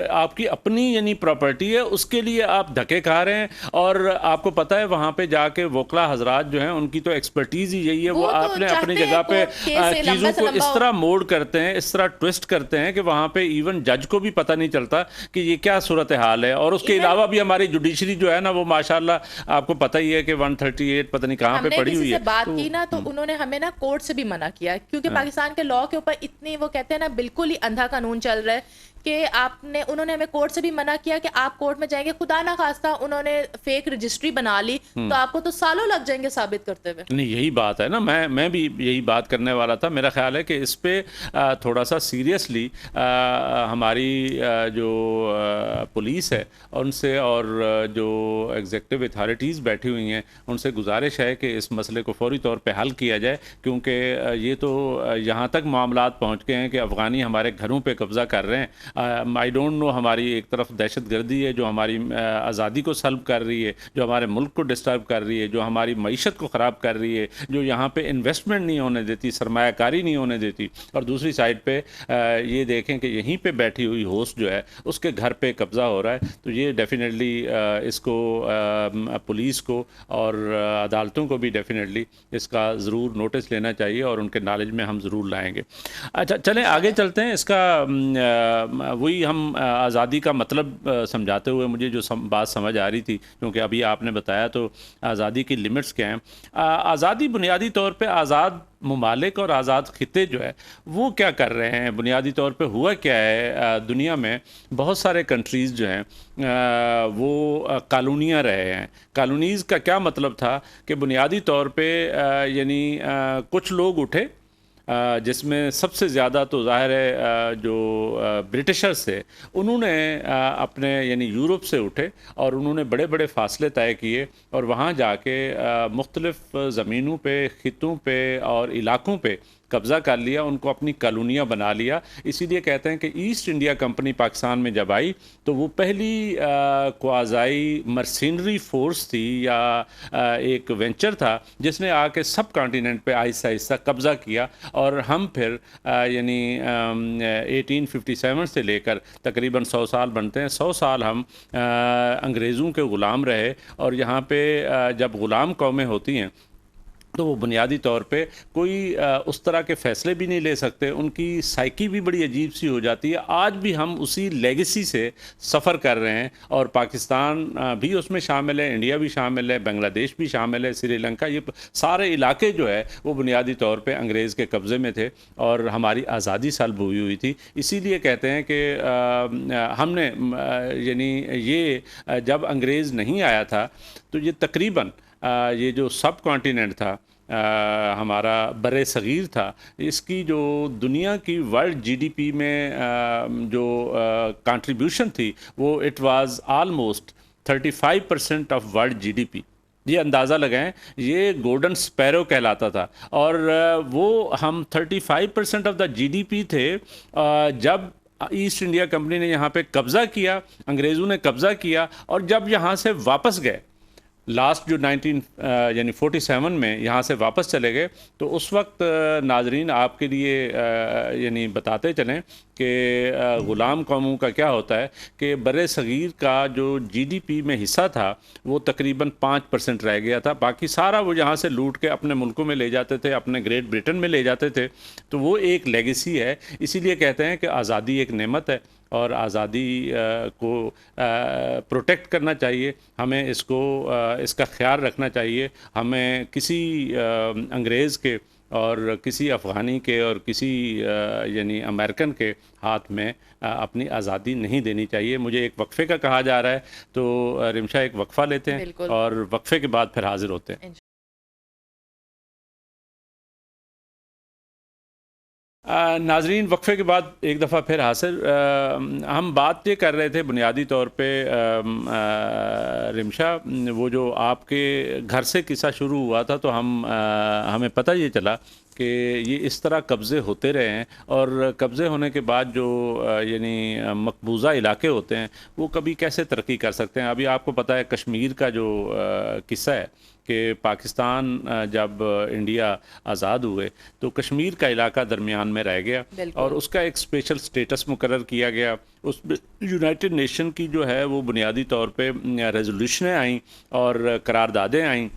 آپ کی اپنی یعنی پراپرٹی ہے، اس کے لیے آپ دھکے کھا رہے ہیں. اور آپ کو پتہ ہے وہاں پہ جا کے وکلا حضرات جو ہیں ان کی تو ایکسپرٹیز ہی یہی ہے، وہ آپ نے اپنی جگہ پہ چیزوں کو اس طرح موڑ کرتے ہیں، اس طرح ٹوسٹ کرتے ہیں کہ وہاں پہ ایون جج کو بھی پتہ نہیں چلتا کہ یہ کیا صورتحال ہے. اور اس کے علاوہ بھی ہماری جوڈیشری جو ہے نا، وہ ماشاءاللہ آپ کو پتہ ہی ہے کہ 138 پتہ نہیں کہاں پہ پڑی ہوئی ہے. سے بات کی نا تو انہوں نے ہمیں نا کورٹ سے بھی منع کیا، کیونکہ پاکستان کے لاء کے اوپر اتنی وہ کہتے ہیں نا بالکل ہی اندھا قانون چل رہا ہے کہ انہوں نے ہمیں کورٹ سے بھی منع کیا کہ آپ کورٹ میں جائیں گے، خدا نہ خواستہ انہوں نے فیک رجسٹری بنا لی تو آپ کو تو سالوں لگ جائیں گے ثابت کرتے ہوئے. نہیں، یہی بات ہے نا، میں بھی یہی بات کرنے والا تھا. میرا خیال ہے کہ اس پہ تھوڑا سا سیریسلی ہماری جو پولیس ہے ان سے اور جو ایگزیکٹو اتھارٹیز بیٹھی ہوئی ہیں ان سے گزارش ہے کہ اس مسئلے کو فوری طور پہ حل کیا جائے، کیونکہ یہ تو یہاں تک معاملات پہنچ گئے ہیں کہ افغانی ہمارے گھروں پہ قبضہ کر رہے ہیں. آئی ڈونٹ نو، ہماری ایک طرف دہشت گردی ہے جو ہماری آزادی کو سلب کر رہی ہے، جو ہمارے ملک کو ڈسٹرب کر رہی ہے، جو ہماری معیشت کو خراب کر رہی ہے، جو یہاں پہ انویسٹمنٹ نہیں ہونے دیتی، سرمایہ کاری نہیں ہونے دیتی. اور دوسری سائڈ پہ یہ دیکھیں کہ یہیں پہ بیٹھی ہوئی ہوسٹ جو ہے اس کے گھر پہ قبضہ ہو رہا ہے. تو یہ ڈیفینیٹلی اس کو پولیس کو اور عدالتوں کو بھی ڈیفینیٹلی اس کا ضرور نوٹس لینا چاہیے اور ان کے نالج میں ہم ضرور لائیں گے. اچھا چلیں آگے چلتے ہیں. اس کا وہی ہم آزادی کا مطلب سمجھاتے ہوئے مجھے جو بات سمجھ آ رہی تھی، کیونکہ ابھی آپ نے بتایا تو آزادی کی لمٹس کیا ہیں. آزادی بنیادی طور پہ آزاد ممالک اور آزاد خطے جو ہے وہ کیا کر رہے ہیں؟ بنیادی طور پہ ہوا کیا ہے دنیا میں؟ بہت سارے کنٹریز جو ہیں وہ کالونیاں رہے ہیں. کالونیز کا کیا مطلب تھا کہ بنیادی طور پہ یعنی کچھ لوگ اٹھے، جس میں سب سے زیادہ تو ظاہر ہے جو برٹشرز تھے انہوں نے اپنے یعنی یورپ سے اٹھے اور انہوں نے بڑے بڑے فاصلے طے کیے اور وہاں جا کے مختلف زمینوں پہ، خطوں پہ اور علاقوں پہ قبضہ کر لیا، ان کو اپنی کالونیاں بنا لیا. اسی لیے کہتے ہیں کہ ایسٹ انڈیا کمپنی پاکستان میں جب آئی تو وہ پہلی کوازائی مرسینری فورس تھی یا ایک وینچر تھا جس نے آ کے سب کانٹیننٹ پہ آہستہ آہستہ قبضہ کیا. اور ہم پھر یعنی 1857 سے لے کر تقریباً 100 سال بنتے ہیں، 100 سال ہم انگریزوں کے غلام رہے. اور یہاں پہ جب غلام قومیں ہوتی ہیں تو وہ بنیادی طور پہ کوئی اس طرح کے فیصلے بھی نہیں لے سکتے، ان کی سائیکی بھی بڑی عجیب سی ہو جاتی ہے۔ آج بھی ہم اسی لیگیسی سے سفر کر رہے ہیں، اور پاکستان بھی اس میں شامل ہے، انڈیا بھی شامل ہے، بنگلہ دیش بھی شامل ہے، سری لنکا، یہ سارے علاقے جو ہے وہ بنیادی طور پہ انگریز کے قبضے میں تھے اور ہماری آزادی سلب ہوئی تھی۔ اسی لیے کہتے ہیں کہ ہم نے یعنی یہ جب انگریز نہیں آیا تھا تو یہ تقریباً یہ جو سب کانٹیننٹ تھا ہمارا بر صغیر تھا، اس کی جو دنیا کی ورلڈ جی ڈی پی میں جو کنٹریبیوشن تھی وہ it was almost 35% of world G D P. یہ اندازہ لگائیں، یہ گولڈن سپیرو کہلاتا تھا، اور وہ ہم 35% آف دا جی ڈی پی تھے جب ایسٹ انڈیا کمپنی نے یہاں پہ قبضہ کیا، انگریزوں نے قبضہ کیا، اور جب یہاں سے واپس گئے لاسٹ جو 47 میں یہاں سے واپس چلے گئے، تو اس وقت ناظرین آپ کے لیے یعنی بتاتے چلیں کہ غلام قوموں کا کیا ہوتا ہے کہ بر صغیر کا جو جی ڈی پی میں حصہ تھا وہ تقریباً 5% رہ گیا تھا، باقی سارا وہ یہاں سے لوٹ کے اپنے ملکوں میں لے جاتے تھے، اپنے گریٹ برٹن میں لے جاتے تھے۔ تو وہ ایک لیگیسی ہے، اسی لیے کہتے ہیں کہ آزادی ایک نعمت ہے، اور آزادی کو پروٹیکٹ کرنا چاہیے، ہمیں اس کا خیال رکھنا چاہیے، ہمیں کسی انگریز کے اور کسی افغانی کے اور کسی یعنی امریکن کے ہاتھ میں اپنی آزادی نہیں دینی چاہیے۔ مجھے ایک وقفے کا کہا جا رہا ہے، تو رمشا ایک وقفہ لیتے ہیں اور وقفے کے بعد پھر حاضر ہوتے ہیں۔ ناظرین، وقفے کے بعد ایک دفعہ پھر حاصل، ہم بات یہ کر رہے تھے بنیادی طور پہ رمشا، وہ جو آپ کے گھر سے قصہ شروع ہوا تھا، تو ہمیں پتہ یہ چلا کہ یہ اس طرح قبضے ہوتے رہے ہیں، اور قبضے ہونے کے بعد جو یعنی مقبوضہ علاقے ہوتے ہیں وہ کبھی کیسے ترقی کر سکتے ہیں۔ ابھی آپ کو پتہ ہے کشمیر کا جو قصہ ہے کہ پاکستان جب انڈیا آزاد ہوئے تو کشمیر کا علاقہ درمیان میں رہ گیا، اور اس کا ایک اسپیشل سٹیٹس مقرر کیا گیا۔ اس میں یونائٹڈ نیشن کی جو ہے وہ بنیادی طور پہ ریزولوشنیں آئیں اور قراردادیں آئیں،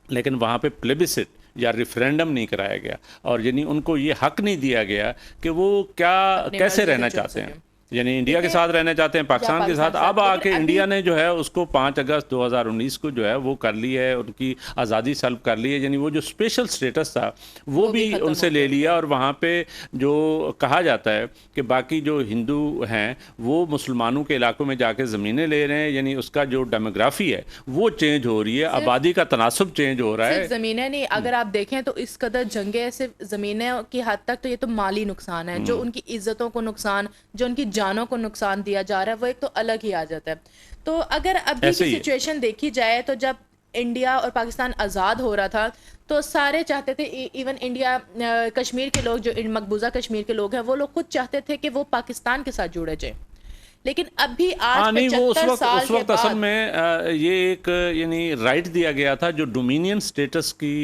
لیکن وہاں پہ پلیبسٹ یا ریفرینڈم نہیں کرایا گیا، اور یعنی ان کو یہ حق نہیں دیا گیا کہ وہ کیسے رہنا چاہتے ہیں، یعنی انڈیا کے ساتھ رہنا چاہتے ہیں، پاکستان کے ساتھ۔ اب آ کے انڈیا نے جو ہے اس کو 5 اگست 2019 کو جو ہے وہ کر لی ہے، ان کی آزادی سلب کر لی ہے، یعنی وہ جو اسپیشل سٹیٹس تھا وہ بھی ان سے لے لیا، اور وہاں پہ جو کہا جاتا ہے کہ باقی جو ہندو ہیں وہ مسلمانوں کے علاقوں میں جا کے زمینیں لے رہے ہیں، یعنی اس کا جو ڈیموگرافی ہے وہ چینج ہو رہی ہے، آبادی کا تناسب چینج ہو رہا ہے۔ صرف زمینیں نہیں، اگر آپ دیکھیں تو اس قدر جنگیں صرف زمینیں کی حد تک، تو یہ تو مالی نقصان ہے، جو ان کی عزتوں کو نقصان، جو ان کی جانوں کو نقصان دیا جا رہا ہے، وہ ایک تو الگ ہی آ جاتا ہے۔ تو اگر ابھی کی سچویشن دیکھی جائے تو جب انڈیا اور پاکستان آزاد ہو رہا تھا تو سارے چاہتے تھے، ایون انڈیا کشمیر کے لوگ، جو مقبوضہ کشمیر کے لوگ ہیں، وہ لوگ خود چاہتے تھے کہ وہ پاکستان کے ساتھ جڑے جائیں، لیکن اب بھی آج 75 سال اس وقت اصل میں یہ ایک یعنی رائٹ دیا گیا تھا، جو ڈومینین سٹیٹس کی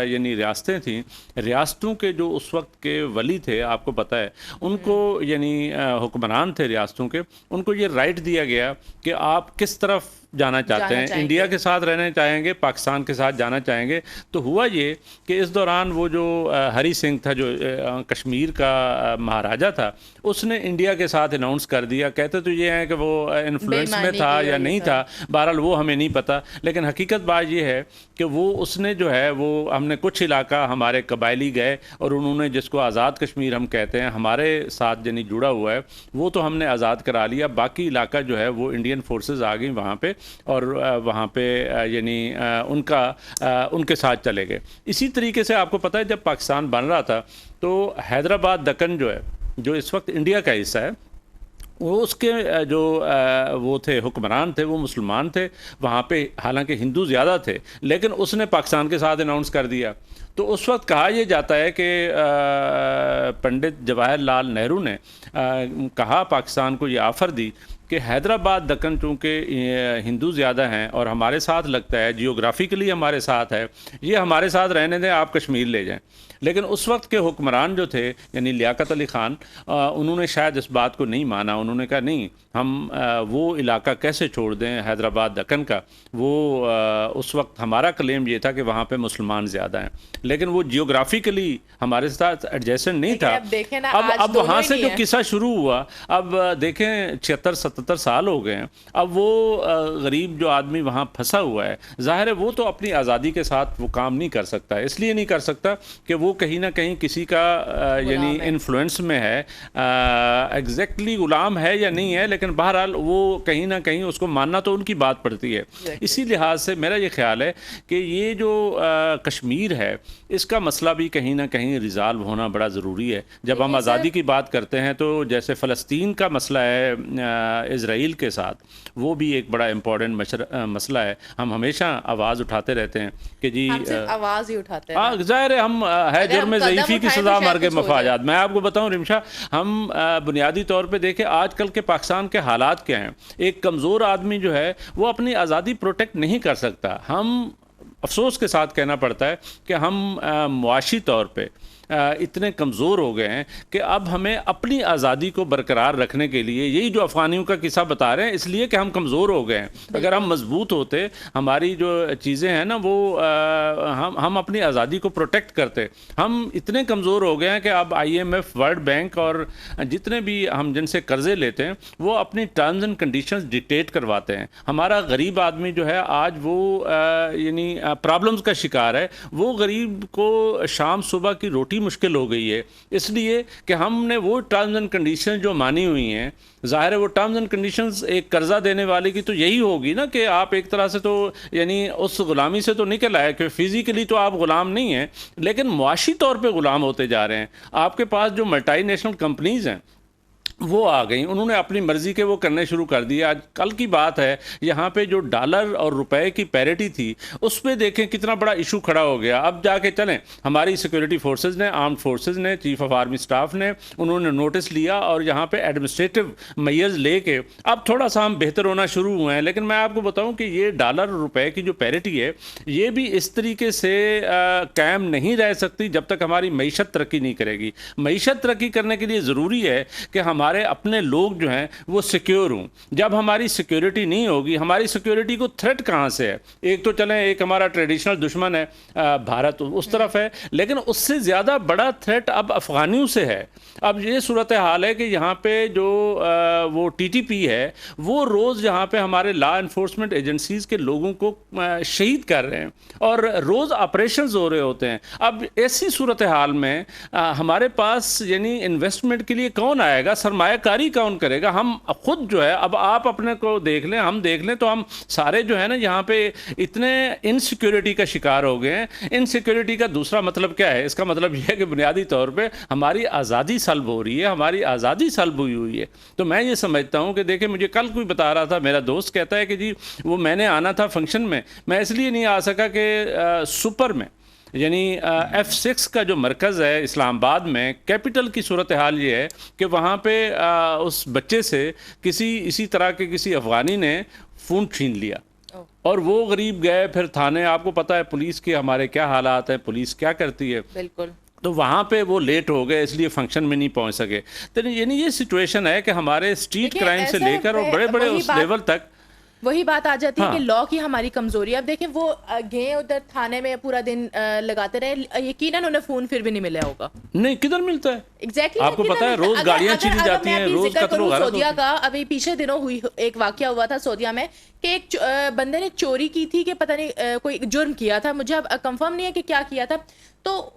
یعنی ریاستیں تھیں، ریاستوں کے جو اس وقت کے ولی تھے، آپ کو پتہ ہے، ان کو یعنی حکمران تھے ریاستوں کے، ان کو یہ رائٹ دیا گیا کہ آپ کس طرف جانا چاہتے ہیں، انڈیا کے ساتھ رہنا چاہیں گے، پاکستان کے ساتھ جانا چاہیں گے۔ تو ہوا یہ کہ اس دوران وہ جو ہری سنگھ تھا، جو کشمیر کا مہاراجہ تھا، اس نے انڈیا کے ساتھ اناؤنس کر دیا، کہتے تو یہ ہیں کہ وہ انفلوئنس میں تھا یا نہیں تھا، بہرحال وہ ہمیں نہیں پتہ، لیکن حقیقت بات یہ ہے کہ اس نے جو ہے وہ ہم نے کچھ علاقہ ہمارے قبائلی گئے، اور انہوں نے جس کو آزاد کشمیر ہم کہتے ہیں ہمارے ساتھ یعنی جڑا ہوا ہے، وہ تو ہم نے آزاد کرا لیا، باقی علاقہ جو ہے وہ انڈین فورسز آ گئی وہاں پہ، اور وہاں پہ یعنی ان کے ساتھ چلے گئے۔ اسی طریقے سے آپ کو پتہ ہے جب پاکستان بن رہا تھا تو حیدرآباد دکن جو ہے، جو اس وقت انڈیا کا حصہ ہے، وہ اس کے جو وہ تھے حکمران تھے وہ مسلمان تھے، وہاں پہ حالانکہ ہندو زیادہ تھے، لیکن اس نے پاکستان کے ساتھ اناؤنس کر دیا۔ تو اس وقت کہا یہ جاتا ہے کہ پنڈت جواہر لال نہرو نے کہا، پاکستان کو یہ آفر دی کہ حیدرآباد دکن چونکہ ہندو زیادہ ہیں اور ہمارے ساتھ لگتا ہے، جیوگرافیکلی ہمارے ساتھ ہے، یہ ہمارے ساتھ رہنے دیں، آپ کشمیر لے جائیں۔ لیکن اس وقت کے حکمران جو تھے یعنی لیاقت علی خان، انہوں نے شاید اس بات کو نہیں مانا، انہوں نے کہا نہیں، ہم وہ علاقہ کیسے چھوڑ دیں حیدرآباد دکن کا، وہ اس وقت ہمارا کلیم یہ تھا کہ وہاں پہ مسلمان زیادہ ہیں، لیکن وہ جیوگرافیکلی ہمارے ساتھ ایڈجسٹنٹ نہیں تھا۔ اب وہاں سے جو قصہ شروع ہوا، اب دیکھیں 76-77 سال ہو گئے ہیں، اب وہ غریب جو آدمی وہاں پھنسا ہوا ہے، ظاہر ہے وہ تو اپنی آزادی کے ساتھ وہ کام نہیں کر سکتا، اس لیے نہیں کر سکتا کہ وہ کہیں نہ کہیں کسی کا یعنی انفلوئنس میں ہے، ایگزیکٹلی غلام ہے یا نہیں ہے، لیکن بہرحال وہ کہیں نہ کہیں اس کو ماننا تو ان کی بات پڑتی ہے۔ اسی لحاظ سے میرا یہ خیال ہے کہ یہ جو کشمیر ہے، اس کا مسئلہ بھی کہیں نہ کہیں ریزالو ہونا بڑا ضروری ہے۔ جب ہم آزادی کی بات کرتے ہیں تو جیسے فلسطین کا مسئلہ ہے اسرائیل کے ساتھ، وہ بھی ایک بڑا امپورٹنٹ مسئلہ ہے۔ ہم ہمیشہ آواز اٹھاتے رہتے ہیں کہ جی آواز ہی اٹھاتے ہیں، ظاہر ہے ہم ہے جرم ضعیفی کی سزا مرگ مفاجات۔ میں آپ کو بتاؤں رمشا، ہم بنیادی طور پہ دیکھیں آج کل کے پاکستان کے حالات کیا ہیں۔ ایک کمزور آدمی جو ہے وہ اپنی آزادی پروٹیکٹ نہیں کر سکتا۔ ہم افسوس کے ساتھ کہنا پڑتا ہے کہ ہم معاشی طور پہ اتنے کمزور ہو گئے ہیں کہ اب ہمیں اپنی آزادی کو برقرار رکھنے کے لیے، یہی جو افغانیوں کا قصہ بتا رہے ہیں، اس لیے کہ ہم کمزور ہو گئے ہیں۔ اگر ہم مضبوط ہوتے، ہماری جو چیزیں ہیں نا وہ ہم اپنی آزادی کو پروٹیکٹ کرتے، ہم اتنے کمزور ہو گئے ہیں کہ اب IMF، ورلڈ بینک اور جتنے بھی ہم جن سے قرضے لیتے ہیں وہ اپنی ٹرمز اینڈ کنڈیشنز ڈکٹیٹ کرواتے ہیں۔ ہمارا غریب آدمی جو ہے آج وہ یعنی پرابلمز کا شکار ہے، وہ غریب کو شام صبح کی روٹی مشکل ہو گئی ہے، اس لیے کہ ہم نے وہ ٹرمز اینڈ کنڈیشنز جو مانی ہوئی ہیں، ظاہر ہے وہ ٹرمز اینڈ کنڈیشنز ایک قرضہ دینے والے کی تو یہی ہوگی نا کہ آپ ایک طرح سے تو یعنی اس غلامی سے تو نکل آئے کہ فزیکلی تو آپ غلام نہیں ہیں، لیکن معاشی طور پہ غلام ہوتے جا رہے ہیں۔ آپ کے پاس جو ملٹی نیشنل کمپنیز ہیں وہ آ گئیں، انہوں نے اپنی مرضی کے وہ کرنے شروع کر دیے۔ آج کل کی بات ہے، یہاں پہ جو ڈالر اور روپے کی پیریٹی تھی اس پہ دیکھیں کتنا بڑا ایشو کھڑا ہو گیا۔ اب جا کے چلیں، ہماری سیکورٹی فورسز نے، آرمڈ فورسز نے، چیف آف آرمی سٹاف نے، انہوں نے نوٹس لیا اور یہاں پہ ایڈمنسٹریٹو میئرز لے کے اب تھوڑا سا ہم بہتر ہونا شروع ہوئے ہیں۔ لیکن میں آپ کو بتاؤں کہ یہ ڈالر اور روپے کی جو پیریٹی ہے یہ بھی اس طریقے سے قائم نہیں رہ سکتی جب تک ہماری معیشت ترقی نہیں کرے گی۔ معیشت ترقی کرنے کے لیے ضروری ہے کہ ہمارے اپنے لوگ جو ہیں وہ سیکیور ہوں۔ جب ہماری سیکیورٹی نہیں ہوگی، ہماری سیکیورٹی کو تھریٹ کہاں سے ہے؟ ایک تو چلیں ایک ہمارا ٹریڈیشنل دشمن ہے بھارت، اس طرف ہے، لیکن اس سے زیادہ بڑا تھریٹ اب افغانیوں سے ہے۔ اب یہ صورتحال ہے کہ یہاں پہ جو وہ TTP ہے وہ روز یہاں پہ ہمارے لا انفورسمنٹ ایجنسیز کے لوگوں کو شہید کر رہے ہیں اور روز آپریشنز ہو رہے ہوتے ہیں۔ اب ایسی صورتحال میں ہمارے پاس یعنی انویسٹمنٹ کے لیے کون آئے گا؟ سرمایہ کاری کون کرے گا؟ ہم خود جو ہے، اب آپ اپنے کو دیکھ لیں، ہم دیکھ لیں تو ہم سارے جو ہے نا یہاں پہ اتنے انسیکیورٹی کا شکار ہو گئے ہیں۔ انسیکیورٹی کا دوسرا مطلب کیا ہے؟ اس کا مطلب یہ ہے کہ بنیادی طور پہ ہماری آزادی سلب ہو رہی ہے، ہماری آزادی سلب ہوئی ہے۔ تو میں یہ سمجھتا ہوں کہ دیکھیں، مجھے کل کوئی بتا رہا تھا، میرا دوست کہتا ہے کہ جی وہ میں نے آنا تھا فنکشن میں، میں اس لیے نہیں آ سکا کہ سپر میں یعنی F6 کا جو مرکز ہے اسلام آباد میں، کیپٹل کی صورتحال یہ ہے کہ وہاں پہ اس بچے سے اسی طرح کے کسی افغانی نے فون چھین لیا اور وہ غریب گئے پھر تھانے۔ آپ کو پتہ ہے پولیس کے ہمارے کیا حالات ہیں، پولیس کیا کرتی ہے، بالکل، تو وہاں پہ وہ لیٹ ہو گئے، اس لیے فنکشن میں نہیں پہنچ سکے۔ تو یعنی یہ سچویشن ہے کہ ہمارے اسٹریٹ کرائم سے لے کر اور بڑے بڑے اس لیول تک وہی بات آ جاتی ہے کہ لا کی ہماری کمزوری ہے۔ اب دیکھیں وہ گئے ادھر تھانے میں پورا دن لگاتے رہے، یقیناً انہیں فون پھر بھی نہیں ملا ہوگا۔ نہیں، کدھر ملتا ہے؟ ایگزیکٹلی، آپ کو پتا ہے روز گاڑیاں چھینی جاتی ہیں، روز قتل و غارت ہوتی سعودیہ کا ابھی پیچھے دنوں ہوئی ایک واقعہ ہوا تھا سعودیہ میں کہ ایک بندے نے چوری کی تھی کہ پتہ نہیں کوئی جرم کیا تھا، مجھے اب کنفرم نہیں ہے کہ کیا کیا تھا۔ تو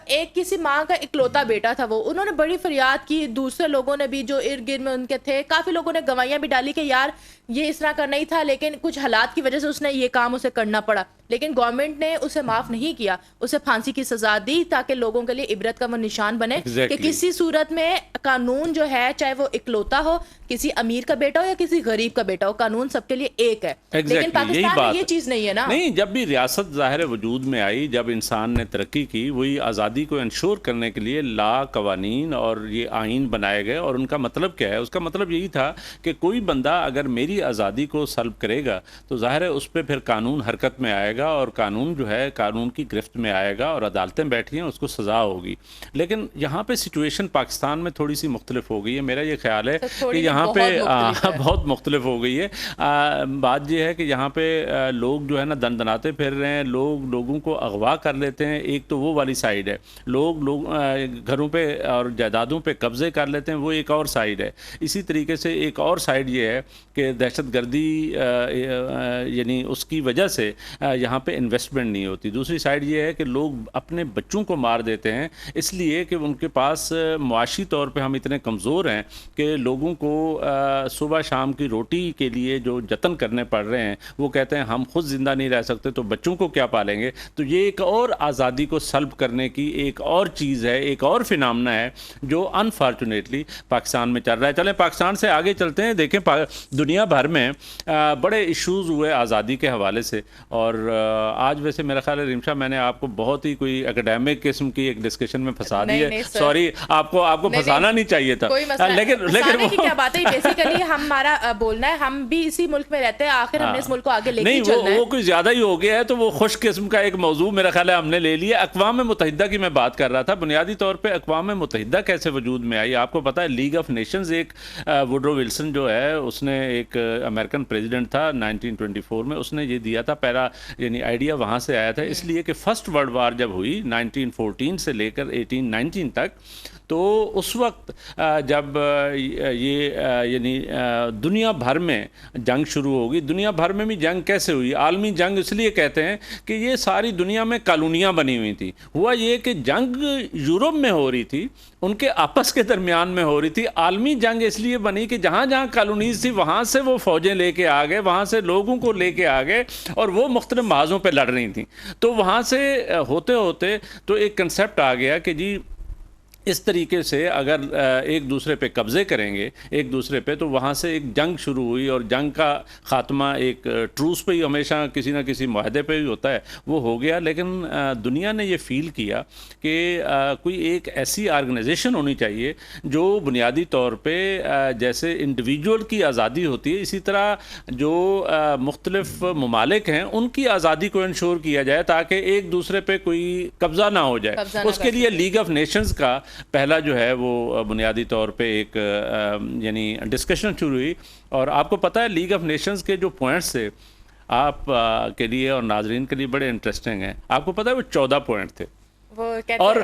ایک کسی ماں کا اکلوتا بیٹا تھا وہ، انہوں نے بڑی فریاد کی، دوسرے لوگوں نے بھی جو ارد گرد میں ان کے تھے، کافی لوگوں نے گواہیاں بھی ڈالی کہ یار یہ اس طرح کرنا ہی تھا، لیکن کچھ حالات کی وجہ سے اس نے یہ کام اسے کرنا پڑا۔ لیکن گورنمنٹ نے اسے معاف نہیں کیا، اسے پھانسی کی سزا دی تاکہ لوگوں کے لیے عبرت کا وہ نشان بنے کہ کسی صورت میں قانون جو ہے، چاہے وہ اکلوتا ہو، کسی امیر کا بیٹا ہو یا کسی غریب کا بیٹا ہو، قانون سب کے لیے ایک ہے. لیکن پاکستان میں یہ چیز نہیں ہے نا. نہیں, جب بھی ریاست ظاہر وجود میں آئی, جب انسان نے ترقی کی, وہی آزادی کو انشور کرنے کے لیے لا, قوانین اور یہ آئین بنائے گئے. اور ان کا مطلب کیا ہے؟ اس کا مطلب یہی تھا کہ کوئی بندہ اگر میری آزادی کو سلب کرے گا تو ظاہر ہے اس پہ پھر قانون حرکت میں آئے گا, اور قانون جو ہے قانون کی گرفت میں آئے گا, اور عدالتیں بیٹھی ہیں, اس کو سزا ہوگی. لیکن یہاں پہ سچویشن پاکستان میں تھوڑی سی مختلف ہو گئی ہے. میرا یہ خیال ہے کہ یہاں پہ بہت مختلف ہو گئی ہے. بات یہ ہے کہ یہاں پہ لوگ جو ہے نا دندناتے پھر رہے ہیں, لوگوں کو اغوا کر لیتے ہیں. ایک تو وہ والی سائیڈ ہے, لوگ گھروں پہ اور جائیدادوں پہ قبضے کر لیتے ہیں, وہ ایک اور سائیڈ ہے. اسی طریقے سے ایک اور سائیڈ یہ ہے کہ دہشت گردی یعنی اس کی وجہ سے یہاں پہ انویسٹمنٹ نہیں ہوتی. دوسری سائیڈ یہ ہے کہ لوگ اپنے بچوں کو مار دیتے ہیں اس لیے کہ ان کے پاس معاشی طور پہ ہم اتنے کمزور ہیں کہ لوگوں کو صبح شام کی روٹی کے لیے جو جتن کرنے پڑ رہے ہیں, وہ کہتے ہیں ہم خود زندہ نہیں رہ سکتے تو بچوں کو کیا پالیں گے. تو یہ ایک اور آزادی کو سلب کرنے کی ایک اور چیز ہے, ایک اور فینامنا ہے جو انفارچونیٹلی پاکستان میں چل رہا ہے. چلیں پاکستان سے آگے چلتے ہیں. دیکھیں دنیا بھر میں بڑے ایشوز ہوئے آزادی کے حوالے سے, اور آج ویسے میرا خیال ہے رمشا میں نے آپ کو بہت ہی کوئی اکیڈیمک قسم کی ایک ڈسکشن میں پھنسا دی ہے. سوری, آپ کو پھنسانا نہیں چاہیے تھا. لیکن کیا بات ہے, بیسیکلی ہمارا بولنا ہے, ہم بھی اسی ملک میں رہتے ہیں, آخر ہم نے اس ملک کو آگے لے کے چلنا ہے. وہ کوئی زیادہ ہی ہو گیا ہے تو وہ خوش قسم کا ایک موضوع میرا خیال ہے ہم نے لے لیا. اقوام متحدہ کی میں بات کر رہا تھا. بنیادی طور پہ اقوام متحدہ کیسے وجود میں آئی؟ آپ کو پتہ ہے لیگ آف نیشنز, ایک ووڈرو ولسن جو ہے اس نے ایک امریکن پریزیڈنٹ تھا 1924 میں, اس نے یہ دیا تھا پہلا, یعنی آئیڈیا وہاں سے آیا تھا. اس لیے کہ فرسٹ ورلڈ وار جب ہوئی 1914 سے لے کر 1819 تک, تو اس وقت جب یہ یعنی دنیا بھر میں جنگ شروع ہوگی. دنیا بھر میں بھی جنگ کیسے ہوئی؟ عالمی جنگ اس لیے کہتے ہیں کہ یہ ساری دنیا میں کالونیاں بنی ہوئی تھیں. ہوا یہ کہ جنگ یورپ میں ہو رہی تھی, ان کے آپس کے درمیان میں ہو رہی تھی. عالمی جنگ اس لیے بنی کہ جہاں جہاں کالونیز تھی وہاں سے وہ فوجیں لے کے آ گئے, وہاں سے لوگوں کو لے کے آ گئے, اور وہ مختلف محاذوں پہ لڑ رہی تھیں. تو وہاں سے ہوتے ہوتے تو ایک کنسیپٹ آ گیا کہ جی اس طریقے سے اگر ایک دوسرے پہ قبضے کریں گے ایک دوسرے پہ, تو وہاں سے ایک جنگ شروع ہوئی, اور جنگ کا خاتمہ ایک ٹروس پہ ہی ہمیشہ کسی نہ کسی معاہدے پہ ہی ہوتا ہے, وہ ہو گیا. لیکن دنیا نے یہ فیل کیا کہ کوئی ایک ایسی آرگنائزیشن ہونی چاہیے جو بنیادی طور پہ جیسے انڈیویجول کی آزادی ہوتی ہے, اسی طرح جو مختلف ممالک ہیں ان کی آزادی کو انشور کیا جائے تاکہ ایک دوسرے پہ کوئی قبضہ نہ ہو جائے. اس کے لیے لیگ آف نیشنز کا پہلا جو ہے وہ بنیادی طور پہ ایک یعنی ڈسکشن شروع ہوئی. اور آپ کو پتہ ہے لیگ آف نیشنز کے جو پوائنٹس تھے آپ کے لیے اور ناظرین کے لیے بڑے انٹرسٹنگ ہیں. آپ کو پتہ ہے وہ 14 پوائنٹ تھے, اور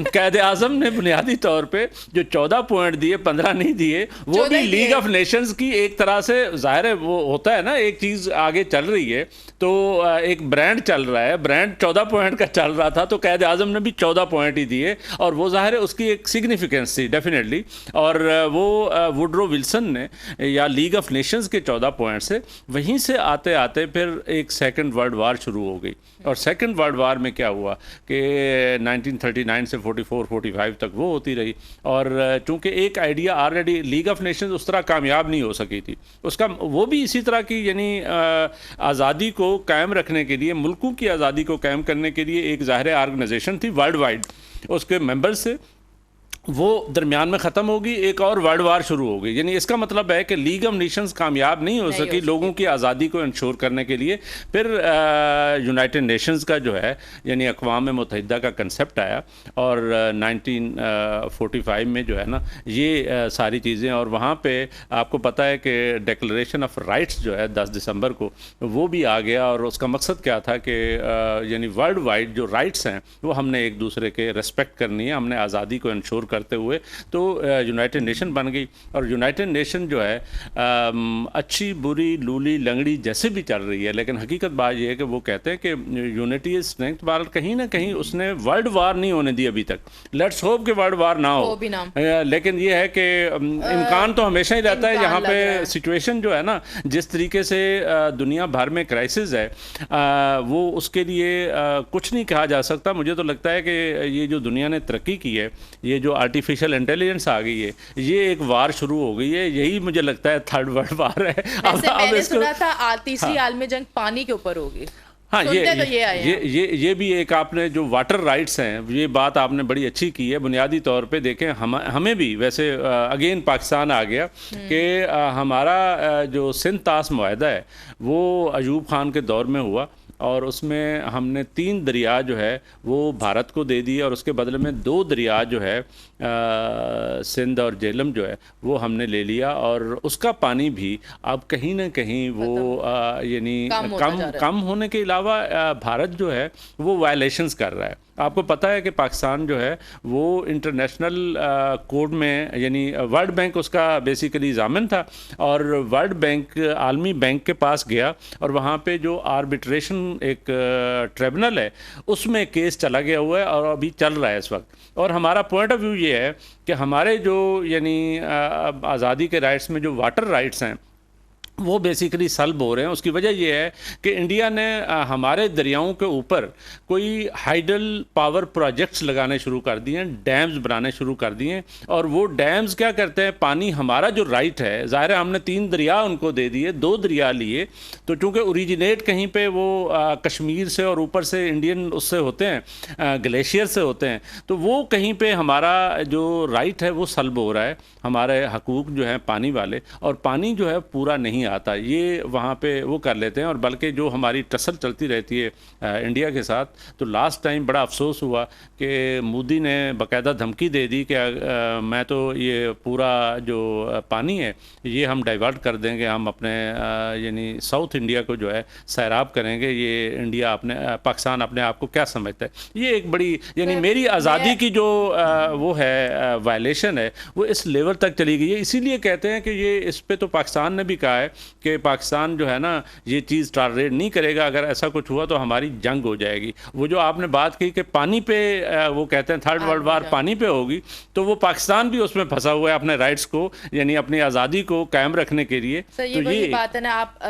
قائد اعظم نے بنیادی طور پہ جو 14 پوائنٹ دیے, 15 نہیں دیے, وہ بھی لیگ آف نیشنز کی ایک طرح سے ظاہر ہے وہ ہوتا ہے نا, ایک چیز آگے چل رہی ہے تو ایک برانڈ چل رہا ہے, برانڈ 14 پوائنٹ کا چل رہا تھا, تو قائد اعظم نے بھی 14 پوائنٹ ہی دیے, اور وہ ظاہر ہے اس کی ایک سگنیفیکنس تھی ڈیفینیٹلی. اور وہ ووڈرو ولسن نے یا لیگ آف نیشنز کے 14 پوائنٹ سے وہیں سے آتے آتے پھر ایک سیکنڈ ورلڈ وار شروع ہو گئی. اور سیکنڈ ورلڈ وار میں کیا ہوا کہ 1939 سے 44-45 تک وہ ہوتی رہی. اور چونکہ ایک idea already league of nations اس طرح کامیاب نہیں ہو سکی تھی, اس کا وہ بھی اسی طرح کی یعنی آزادی کو قائم رکھنے کے لیے, ملکوں کی آزادی کو قائم کرنے کے لیے ایک ظاہر آرگنائزیشن تھی ورلڈ وائڈ, اس کے ممبرز سے وہ درمیان میں ختم ہوگی, ایک اور ورلڈ وار شروع ہو گئی. یعنی اس کا مطلب ہے کہ لیگ آف نیشنز کامیاب نہیں ہو سکی لوگوں کی آزادی کو انشور کرنے کے لیے. پھر یونائٹڈ نیشنز کا جو ہے یعنی اقوام متحدہ کا کنسیپٹ آیا, اور 1945 میں جو ہے نا یہ ساری چیزیں, اور وہاں پہ آپ کو پتہ ہے کہ ڈیکلریشن آف رائٹس جو ہے 10 دسمبر کو وہ بھی آ گیا. اور اس کا مقصد کیا تھا کہ یعنی ورلڈ وائڈ جو رائٹس ہیں وہ ہم نے ایک دوسرے کے ریسپیکٹ کرنی ہے, ہم نے آزادی کو انشور کرتے ہوئے, تو یونائٹڈ نیشن بن گئی. اور یونائٹڈ نیشن جو ہے اچھی بری لولی لنگڑی جیسے بھی چل رہی ہے, لیکن حقیقت بات یہ ہے کہ وہ کہتے ہیں کہ یونٹی از اسٹرینتھ, بھارت کہیں نہ کہیں اس نے ورلڈ وار نہیں ہونے دی ابھی تک. لیٹس ہوپ کہ ورلڈ وار نہ ہو, لیکن یہ ہے کہ امکان تو ہمیشہ ہی رہتا ہے. یہاں پہ سچویشن جو ہے نا جس طریقے سے دنیا بھر میں کرائسس ہے وہ اس کے لیے کچھ نہیں کہا جا سکتا. مجھے تو لگتا ہے کہ یہ جو دنیا نے ترقی کی ہے, یہ جو آرٹیفیشل انٹیلیجنس آ گئی ہے، یہ ایک وار شروع ہو گئی ہے، یہی مجھے لگتا ہے تھرڈ ورلڈ وار ہے۔ ویسے میں نے سنا تھا تیسری عالمی جنگ پانی کے اوپر ہوگی۔ ہاں یہ بھی ایک آپ نے جو واٹر رائٹس ہیں، یہ بات آپ نے بڑی اچھی کی ہے۔ بنیادی طور پہ دیکھیں ہمیں بھی ویسے اگین پاکستان آ گیا کہ ہمارا جو سندھ طاس معاہدہ ہے وہ ایوب خان کے دور میں ہوا، اور اس میں ہم نے 3 دریا جو ہے وہ بھارت کو دے دیے، اور اس کے بدلے میں 2 دریا جو ہے سندھ اور جہلم جو ہے وہ ہم نے لے لیا، اور اس کا پانی بھی اب کہیں نہ کہیں وہ یعنی کم ہونے کے علاوہ بھارت جو ہے وہ وائلیشنز کر رہا ہے۔ آپ کو پتہ ہے کہ پاکستان جو ہے وہ انٹرنیشنل کوڈ میں، یعنی ورلڈ بینک اس کا بیسیکلی ضامن تھا، اور ورلڈ بینک عالمی بینک کے پاس گیا، اور وہاں پہ جو آربیٹریشن ایک ٹریبونل ہے اس میں کیس چلا گیا ہوا ہے، اور ابھی چل رہا ہے اس وقت۔ اور ہمارا پوائنٹ آف ویو یہ ہے کہ ہمارے جو یعنی آزادی کے رائٹس میں جو واٹر رائٹس ہیں وہ بیسیکلی سلب ہو رہے ہیں۔ اس کی وجہ یہ ہے کہ انڈیا نے ہمارے دریاؤں کے اوپر کوئی ہائیڈل پاور پروجیکٹس لگانے شروع کر دیے ہیں، ڈیمز بنانے شروع کر دیے ہیں، اور وہ ڈیمز کیا کرتے ہیں، پانی ہمارا جو رائٹ ہے، ظاہر ہے ہم نے 3 دریا ان کو دے دیے، 2 دریا لیے، تو چونکہ اوریجنیٹ کہیں پہ وہ کشمیر سے اور اوپر سے انڈین اس سے ہوتے ہیں، گلیشیئر سے ہوتے ہیں، تو وہ کہیں پہ ہمارا جو رائٹ ہے وہ سلب ہو رہا ہے، ہمارے حقوق جو ہیں پانی والے، اور پانی جو ہے پورا نہیں آتا، یہ وہاں پہ وہ کر لیتے ہیں۔ اور بلکہ جو ہماری ٹسل چلتی رہتی ہے انڈیا کے ساتھ، تو لاسٹ ٹائم بڑا افسوس ہوا کہ مودی نے باقاعدہ دھمکی دے دی کہ میں تو یہ پورا جو پانی ہے یہ ہم ڈائیورٹ کر دیں گے، ہم اپنے یعنی ساؤتھ انڈیا کو جو ہے سیراب کریں گے، یہ انڈیا پاکستان اپنے آپ کو کیا سمجھتا ہے۔ یہ ایک بڑی یعنی میری آزادی کی جو وہ ہے وائلیشن ہے وہ اس لیول تک چلی گئی ہے۔ اسی لیے کہتے ہیں کہ یہ اس پہ تو پاکستان نے بھی کہا ہے کہ پاکستان جو ہے نا یہ چیز ٹالریٹ نہیں کرے گا، اگر ایسا کچھ ہوا تو ہماری جنگ ہو جائے گی۔ وہ جو آپ نے بات کی کہ پانی پہ وہ کہتے ہیں تھرڈ ورلڈ وار پانی پہ ہوگی، تو وہ پاکستان بھی اس میں پھنسا ہوا ہے اپنے رائٹس کو، یعنی اپنی آزادی کو قائم رکھنے کے لیے۔ تو یہ وہی بات ہے نا، آپ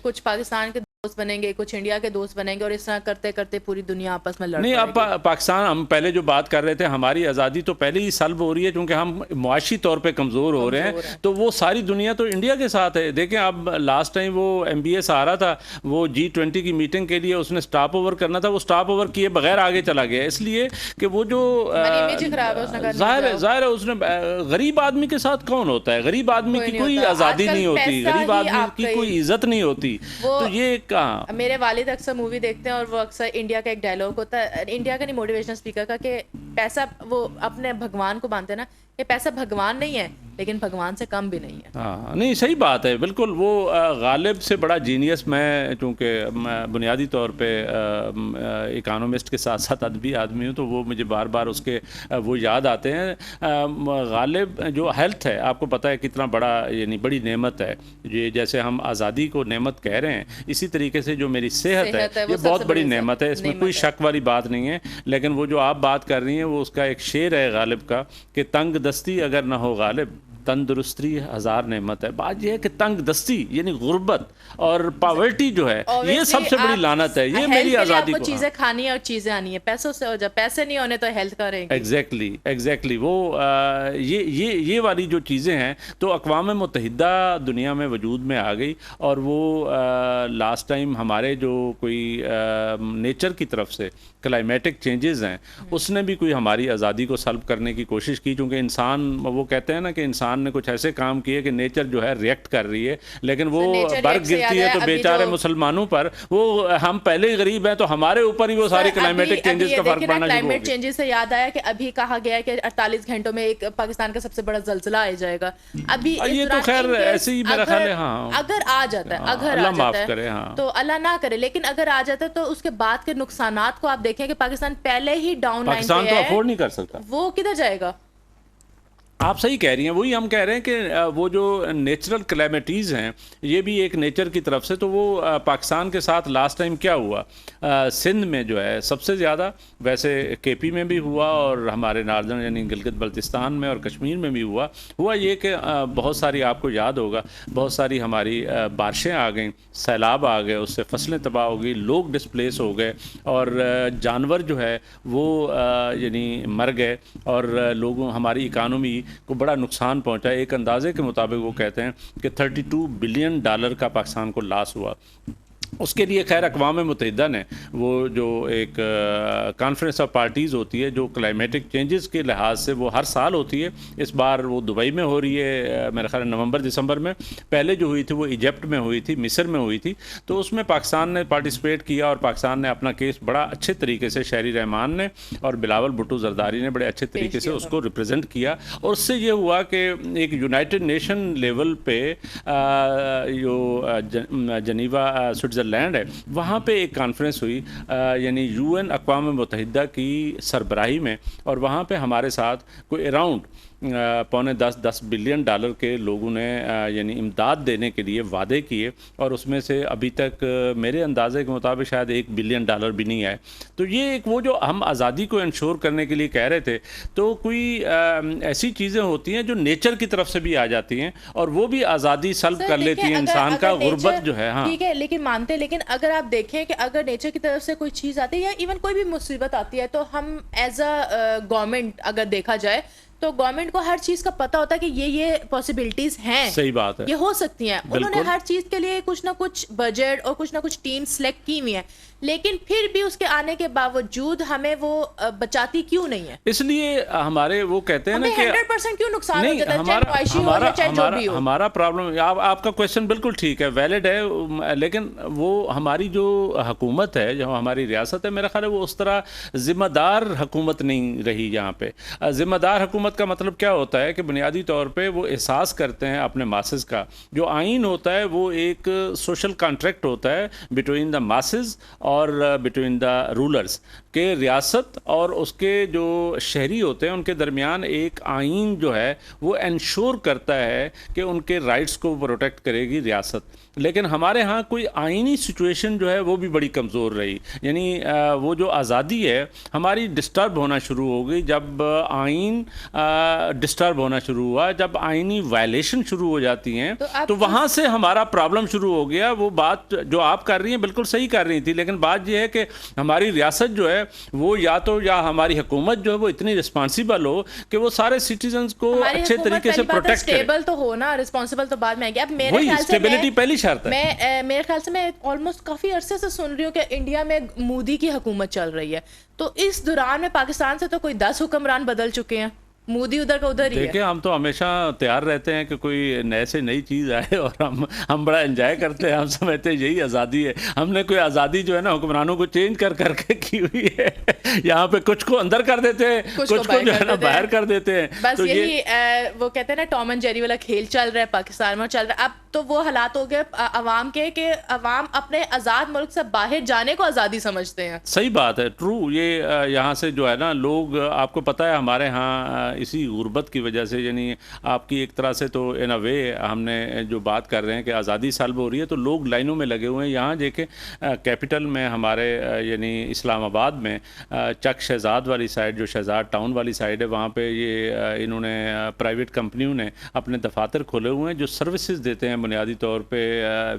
کچھ پاکستان کے دوست بنیں گے، کچھ انڈیا کے دوست بنیں گے، اور اس طرح کرتے کرتے پوری دنیا آپس میں لڑ نہیں۔ اب پاکستان، ہم پہلے جو بات کر رہے تھے، ہماری آزادی تو پہلے ہی سلب ہو رہی ہے کیونکہ ہم معاشی طور پہ کمزور ہو رہے ہیں، تو وہ ساری دنیا تو انڈیا کے ساتھ ہے۔ دیکھیں اب لاسٹ ٹائم وہ MBS آ رہا تھا، وہ G20 کی میٹنگ کے لیے اس نے سٹاپ اوور کرنا تھا، وہ سٹاپ اوور کیے بغیر آگے چلا گیا، اس لیے کہ وہ جو ظاہر ہے اس نے غریب آدمی کے ساتھ کون ہوتا ہے، غریب آدمی کی کوئی آزادی نہیں ہوتی، غریب آدمی کی کوئی عزت نہیں ہوتی، تو یہ کہاں۔ میرے والد اکثر مووی دیکھتے ہیں، اور وہ اکثر انڈیا کا ایک ڈائلاگ ہوتا ہے، انڈیا کا نہیں، موٹیویشنل اسپیکر کا، کہ پیسہ وہ اپنے بھگوان کو مانتے ہیں نا، کہ پیسہ بھگوان نہیں ہے لیکن بھگوان سے کم بھی نہیں ہے۔ ہاں نہیں، صحیح بات ہے بالکل۔ وہ غالب سے بڑا جینیس، میں چونکہ میں بنیادی طور پہ اکانومسٹ کے ساتھ ساتھ ادبی آدمی ہوں، تو وہ مجھے بار بار اس کے وہ یاد آتے ہیں۔ غالب جو ہیلتھ ہے، آپ کو پتہ ہے کتنا بڑا یعنی بڑی نعمت ہے، یہ جیسے ہم آزادی کو نعمت کہہ رہے ہیں، اسی طریقے سے جو میری صحت ہے یہ بہت بڑی نعمت ہے، اس میں کوئی شک والی بات نہیں ہے۔ لیکن وہ جو آپ بات کر رہی ہیں وہ اس کا ایک شعر ہے غالب کا کہ تنگ دستی اگر نہ ہو غالب، تندرستی 1000 نعمت ہے۔ بات یہ ہے کہ تنگ دستی یعنی غربت اور پاورٹی جو ہے یہ سب سے بڑی لعنت ہے، یہ میری آزادی کو چیزیں کھانی ہے اور چیزیں آنی ہے، پیسوں سے، جب پیسے نہیں ہونے تو ہیلتھ کا رہے گی۔ ایگزیکٹلی وہ یہ والی جو چیزیں ہیں تو اقوام متحدہ دنیا میں وجود میں آ گئی، اور وہ لاسٹ ٹائم ہمارے جو کوئی نیچر کی طرف سے کلائمیٹک چینجز ہیں اس نے بھی کوئی ہماری آزادی کو سلب کرنے کی کوشش کی، چونکہ انسان، وہ کہتے ہیں نا کہ انسان نے کچھ ایسے کام کیے کہ نیچر جو ہے ریئیکٹ کر رہی ہے، لیکن وہ برف گرتی ہے تو بیچارے مسلمانوں پر، وہ ہم پہلے ہی غریب ہیں تو ہمارے اوپر ہی وہ ساری کلائمیٹک چینجز کا فرق پڑنا شروع ہو گیا۔ کلائمیٹ چینجز سے یاد آیا کہ ابھی کہا گیا ہے کہ 48 گھنٹوں میں ایک پاکستان کا سب سے بڑا زلزلہ آ جائے گا۔ ابھی یہ تو خیر ایسے ہی میرا خیال ہے، ہاں اگر آ جاتا ہے، اللہ معاف کرے، ہاں تو اللہ نہ کرے، لیکن اگر آ جاتا ہے تو اس کے بعد کے نقصانات کو آپ دیکھیں کہ پاکستان پہلے ہی ڈاؤن لائن پہ ہے، پاکستان تو افورڈ نہیں کر سکتا، وہ کدھر جائے گا؟ آپ صحیح کہہ رہی ہیں. وہی ہم کہہ رہے ہیں کہ وہ جو نیچرل کلیمٹیز ہیں یہ بھی ایک نیچر کی طرف سے. تو وہ پاکستان کے ساتھ لاسٹ ٹائم کیا ہوا, سندھ میں جو ہے سب سے زیادہ, ویسے کے پی میں بھی ہوا اور ہمارے ناردرن یعنی گلگت بلتستان میں اور کشمیر میں بھی ہوا یہ کہ بہت ساری, آپ کو یاد ہوگا, بہت ساری ہماری بارشیں آ گئیں, سیلاب آ گئے, اس سے فصلیں تباہ ہو گئی, لوگ ڈسپلیس ہو گئے اور جانور جو ہے وہ یعنی مر گئے اور لوگوں, ہماری اکانومی کو بڑا نقصان پہنچا. ایک اندازے کے مطابق وہ کہتے ہیں کہ $32 بلین کا پاکستان کو لاس ہوا. اس کے لیے خیر اقوام متحدہ نے وہ جو ایک کانفرنس آف پارٹیز ہوتی ہے جو کلائمیٹک چینجز کے لحاظ سے وہ ہر سال ہوتی ہے, اس بار وہ دبئی میں ہو رہی ہے میرے خیال نومبر دسمبر میں. پہلے جو ہوئی تھی وہ ایجپٹ میں ہوئی تھی, مصر میں ہوئی تھی. تو اس میں پاکستان نے پارٹیسپیٹ کیا اور پاکستان نے اپنا کیس بڑا اچھے طریقے سے, شہری رحمان نے اور بلاول بھٹو زرداری نے بڑے اچھے طریقے سے اس کو ریپرزینٹ کیا. اور اس سے یہ ہوا کہ ایک یونائٹڈ نیشن لیول پہ جو جنیوا سوئٹزرلینڈ ہے وہاں پہ ایک کانفرنس ہوئی, یعنی UN اقوام متحدہ کی سربراہی میں, اور وہاں پہ ہمارے ساتھ کوئی اراؤنڈ $9.10 بلین کے لوگوں نے یعنی امداد دینے کے لیے وعدے کیے, اور اس میں سے ابھی تک میرے اندازے کے مطابق شاید $1 بلین بھی نہیں آئے. تو یہ ایک وہ جو ہم آزادی کو انشور کرنے کے لیے کہہ رہے تھے, تو کوئی ایسی چیزیں ہوتی ہیں جو نیچر کی طرف سے بھی آ جاتی ہیں اور وہ بھی آزادی سلب کر لیتی ہیں انسان کا. غربت جو ہے, ہاں ٹھیک ہے, لیکن مانتے, لیکن اگر آپ دیکھیں کہ اگر نیچر کی طرف سے کوئی چیز آتی ہے یا ایون کوئی بھی مصیبت آتی ہے تو ہم ایز اے گورنمنٹ اگر دیکھا جائے تو گورنمنٹ کو ہر چیز کا پتہ ہوتا ہے کہ یہ پاسبلٹیز ہیں, صحیح بات ہے, یہ ہو سکتی ہیں. انہوں نے ہر چیز کے لیے کچھ نہ کچھ بجٹ اور کچھ نہ کچھ ٹیم سلیکٹ کی ہوئی ہیں, لیکن پھر بھی اس کے آنے کے باوجود ہمیں وہ بچاتی کیوں نہیں ہے. اس لیے ہمارے وہ کہتے ہیں نا کہ 100% کیوں نقصان ہو جاتا ہے, چاہے معاشی ہو یا چاہے جو بھی ہو. ہمارا پرابلم, آپ کا کویشچن بالکل ٹھیک ہے, ویلڈ ہے, لیکن وہ ہماری جو حکومت ہے, جو ہماری ریاست ہے, میرا خیال ہے وہ اس طرح ذمہ دار حکومت نہیں رہی. یہاں پہ ذمہ دار حکومت کا مطلب کیا ہوتا ہے کہ بنیادی طور پہ وہ احساس کرتے ہیں اپنے ماسز کا. جو آئین ہوتا ہے وہ ایک سوشل کانٹریکٹ ہوتا ہے بٹوین دا ماسز اور بٹوین دا رولرز, کہ ریاست اور اس کے جو شہری ہوتے ہیں ان کے درمیان ایک آئین جو ہے وہ انشور کرتا ہے کہ ان کے رائٹس کو پروٹیکٹ کرے گی ریاست. لیکن ہمارے ہاں کوئی آئینی سچویشن جو ہے وہ بھی بڑی کمزور رہی. یعنی وہ جو آزادی ہے ہماری ڈسٹرب ہونا شروع ہو گئی جب آئین ڈسٹرب ہونا شروع ہوا, جب آئینی وائلیشن شروع ہو جاتی ہیں تو وہاں سے ہمارا پرابلم شروع ہو گیا. وہ بات جو آپ کر رہی ہیں بالکل صحیح کر رہی تھی, لیکن بات یہ ہے کہ ہماری ریاست جو ہے وہ یا ہماری حکومت جو ہے وہ اتنی رسپانسیبل ہو کہ وہ سارے سٹیزنز کو اچھے طریقے سے پروٹیکٹ کرے. اسٹیبل تو ہونا, رسپانسبل تو بعد میں آئے گی. اب میرے خیال سے اسٹیبلٹی پہلی شرط ہے. میرے خیال سے میں آلموسٹ کافی عرصے سے سن رہی ہوں کہ انڈیا میں مودی کی حکومت چل رہی ہے, تو اس دوران میں پاکستان سے تو کوئی 10 حکمران بدل چکے ہیں, مودی ادھر کا ادھر ہی ہے. دیکھیں ہم تو ہمیشہ تیار رہتے ہیں کہ کوئی نئے سے نئی چیز آئے اور ہم بڑا انجوائے کرتے ہیں. ہم سمجھتے ہیں یہی آزادی ہے. ہم نے کوئی آزادی جو ہے نا حکمرانوں کو چینج کر کے کی ہوئی ہے. یہاں پہ کچھ کو اندر کر دیتے ہیں, کچھ کو جو ہے نا باہر کر دیتے ہیں. بس یہی وہ کہتے ہیں نا ٹام اینڈ جیری والا کھیل چل رہا ہے پاکستان میں چل رہا ہے. اب تو وہ حالات ہو گئے عوام کے کہ عوام اپنے آزاد ملک سے باہر جانے کو آزادی سمجھتے ہیں. صحیح بات ہے, ٹرو. یہ یہاں سے جو ہے نا لوگ, آپ کو پتہ ہے ہمارے ہاں اسی غربت کی وجہ سے, یعنی آپ کی ایک طرح سے تو ان اے وے ہم نے جو بات کر رہے ہیں کہ آزادی سلب ہو رہی ہے تو لوگ لائنوں میں لگے ہوئے ہیں. یہاں دیکھیں کیپٹل میں ہمارے یعنی اسلام آباد میں چک شہزاد والی سائڈ, جو شہزاد ٹاؤن والی سائڈ ہے, وہاں پہ یہ انہوں نے پرائیویٹ کمپنیوں نے اپنے دفاتر کھولے ہوئے ہیں جو سروسز دیتے ہیں بنیادی طور پہ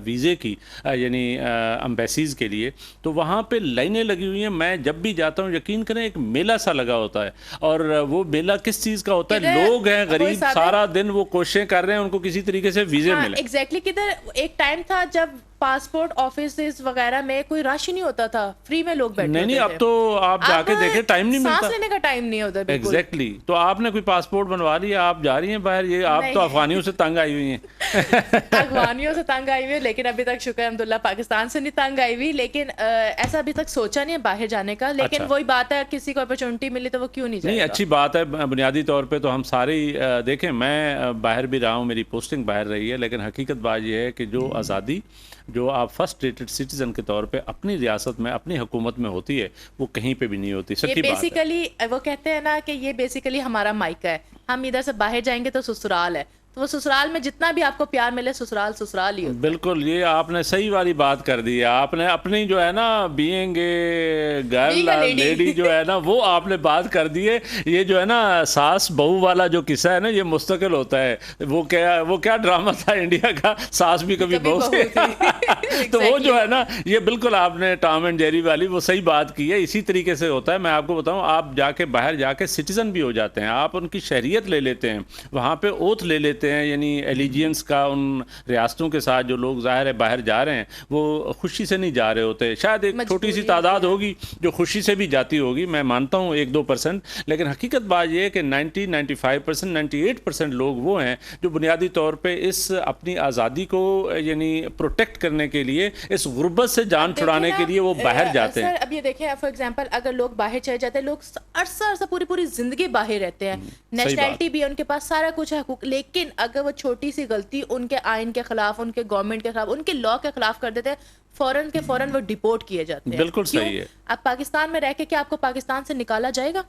ویزے کی, یعنی امبیسیز کے لیے. تو وہاں پہ لائنیں لگی ہوئی ہیں. میں جب بھی جاتا ہوں یقین کریں ایک میلہ سا لگا ہوتا ہے, اور وہ میلہ کس چیز کا ہوتا ہے, لوگ ہیں غریب, سارا دن وہ کوششیں کر رہے ہیں ان کو کسی طریقے سے ویزے ملے. ایگزیکٹلی, کدھر ایک ٹائم تھا جب پاسپورٹ آفیسز وغیرہ میں کوئی رش ہی نہیں ہوتا تھا, فری میں لوگ بیٹھے. نہیں, اب تو آپ جا کے دیکھیں ٹائم نہیں ملتا, سانس لینے کا ٹائم نہیں ہوتا. ایگزیکٹلی. تو آپ نے کوئی پاسپورٹ بنوا لیا, آپ جا رہی ہیں باہر, یہ آپ تو افغانیوں سے تنگ آئی ہوئی ہیں. افغانیوں سے تنگ آئی ہوئی ہے, لیکن ابھی تک شکر الحمدللہ پاکستان سے نہیں تنگ آئی ہوئی, لیکن ایسا ابھی تک سوچا نہیں ہے باہر جانے کا. لیکن وہی بات ہے, کسی کو اپرچونٹی ملی تو وہ کیوں نہیں جائے گا. نہیں, اچھی بات ہے. بنیادی طور پہ تو ہم سارے دیکھیں, میں باہر بھی رہا ہوں, میری پوسٹنگ باہر رہی ہے, لیکن حقیقت بات یہ ہے کہ جو آزادی جو آپ فرسٹ ریٹڈ سٹیزن کے طور پہ اپنی ریاست میں اپنی حکومت میں ہوتی ہے وہ کہیں پہ بھی نہیں ہوتی. یہ سچی بات ہے. بیسیکلی وہ کہتے ہیں نا کہ یہ بیسیکلی ہمارا مائکا ہے. ہم ادھر سے باہر جائیں گے تو سسرال ہے, تو وہ سسرال میں جتنا بھی آپ کو پیار ملے سسرال سسرال ہی ہوتا ہے. بالکل, یہ آپ نے صحیح والی بات کر دی ہے. آپ نے اپنی جو ہے نا بینگ گرل لیڈی جو ہے نا وہ آپ نے بات کر دی ہے. یہ جو ہے نا ساس بہو والا جو قصہ ہے نا یہ مستقل ہوتا ہے. وہ کیا ڈرامہ تھا انڈیا کا, ساس بھی کبھی بہو سے. تو وہ جو ہے نا یہ بالکل آپ نے ٹام اینڈ جیری والی وہ صحیح بات کی ہے. اسی طریقے سے ہوتا ہے. میں آپ کو بتاؤں, آپ جا کے باہر جا کے سٹیزن بھی ہو جاتے ہیں, آپ ان کی شہریت لے لیتے ہیں, وہاں پہ اوتھ لے لیتے ہیں, یعنی ایلیجینس کا ان ریاستوں کے ساتھ. جو لوگ ظاہر ہے باہر جا رہے ہیں وہ خوشی سے نہیں جا رہے ہوتے. شاید ایک چھوٹی سی تعداد ہوگی جو خوشی سے بھی جاتی ہوگی, میں مانتا ہوں 1-2%, لیکن حقیقت بات یہ ہے کہ 90-95%, 98% لوگ وہ ہیں جو بنیادی طور پہ اس اپنی آزادی کو یعنی پروٹیکٹ کرنے کے لیے, اس غربت سے جان چھڑانے کے لیے وہ باہر جاتے ہیں. اب یہ دیکھیں فار ایگزامپل اگر لوگ باہر چلے جاتے ہیں, لوگ عرصہ پوری زندگی باہر رہتے ہیں, نیشنلٹی بھی ان کے پاس سارا کچھ ہے حقوق, لیکن اگر وہ چھوٹی سی غلطی ان کے آئین کے خلاف, ان کے گورنمنٹ کے خلاف, ان کے لا کے خلاف کر دیتے ہیں, فوراً کے فوراً وہ ڈیپورٹ کیے جاتے ہیں. بالکل صحیح ہے. اب پاکستان میں رہ کے کیا آپ کو پاکستان سے نکالا جائے گا؟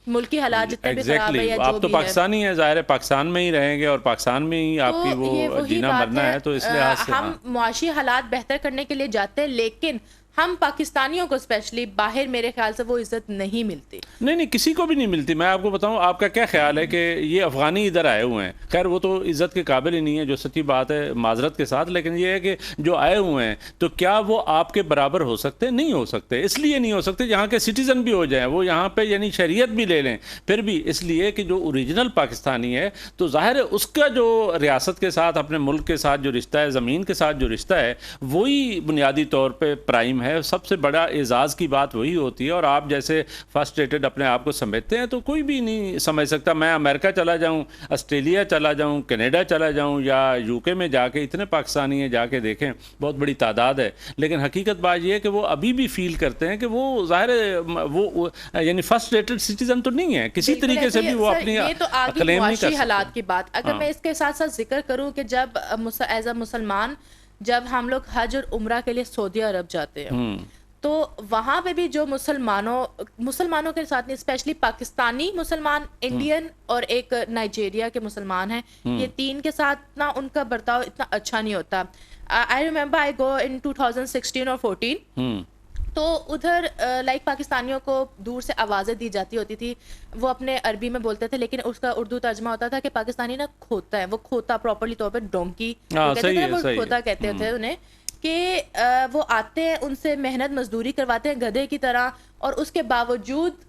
ملکی حالات جتنے بھی خراب ہے یا جو بھی ہے, آپ تو پاکستانی ہیں, ظاہر ہے پاکستان میں ہی رہیں گے اور پاکستان میں ہی آپ کی وہ جینا مرنا ہے. تو اس لحاظ سے ہم معاشی حالات بہتر کرنے کے لیے جاتے ہیں, لیکن ہم پاکستانیوں کو اسپیشلی باہر میرے خیال سے وہ عزت نہیں ملتی. نہیں, کسی کو بھی نہیں ملتی. میں آپ کو بتاؤں, آپ کا کیا خیال ہے کہ یہ افغانی ادھر آئے ہوئے ہیں, خیر وہ تو عزت کے قابل ہی نہیں ہے, جو سچی بات ہے معذرت کے ساتھ, لیکن یہ ہے کہ جو آئے ہوئے ہیں تو کیا وہ آپ کے برابر ہو سکتے؟ نہیں ہو سکتے. اس لیے نہیں ہو سکتے یہاں کے سٹیزن بھی ہو جائیں, وہ یہاں پہ یعنی شہریت بھی لے لیں, پھر بھی اس لیے کہ جو اوریجنل پاکستانی ہے تو ظاہر ہے اس کا جو ریاست کے ساتھ, اپنے ملک کے ساتھ جو رشتہ ہے, زمین کے ساتھ جو رشتہ ہے, وہی بنیادی طور پہ پرائم ہے. سب سے بڑا اعزاز کی بات وہی ہوتی ہے. اور آپ جیسے فرسٹ ریٹڈ اپنے آپ کو سمجھتے ہیں تو کوئی بھی نہیں سمجھ سکتا. میں امریکہ چلا جاؤں, آسٹریلیا چلا جاؤں, کینیڈا چلا جاؤں یا UK میں جا کے, اتنے پاکستانی ہیں, جا کے دیکھیں, بہت بڑی تعداد ہے. لیکن حقیقت بات یہ ہے کہ وہ ابھی بھی فیل کرتے ہیں کہ وہ ظاہر ہے وہ یعنی فرسٹ ریٹڈ سٹیزن تو نہیں ہے, کسی طریقے سے بھی وہ اپنی کلیم نہیں کر سکتے. حالات کی بات اگر میں اس کے ساتھ ساتھ ذکر کروں کہ جب ایز اے مسلمان جب ہم لوگ حج اور عمرہ کے لیے سعودی عرب جاتے ہیں تو وہاں پہ بھی جو مسلمانوں کے ساتھ اسپیشلی پاکستانی مسلمان, انڈین اور ایک نائجیریا کے مسلمان ہیں, یہ تین کے ساتھ نا ان کا برتاؤ اتنا اچھا نہیں ہوتا. آئی ریمبر آئی گو ان 2016 اور 14 تو ادھر لائک پاکستانیوں کو دور سے آوازیں دی جاتی ہوتی تھی, وہ اپنے عربی میں بولتے تھے لیکن اس کا اردو ترجمہ ہوتا تھا کہ پاکستانی نا کھوتا ہے, وہ کھوتا پراپرلی طور پہ ڈونکی کہتے تھے, وہ کھوتا کہتے تھے انہیں, کہ وہ آتے ہیں ان سے محنت مزدوری کرواتے ہیں گدھے کی طرح, اور اس کے باوجود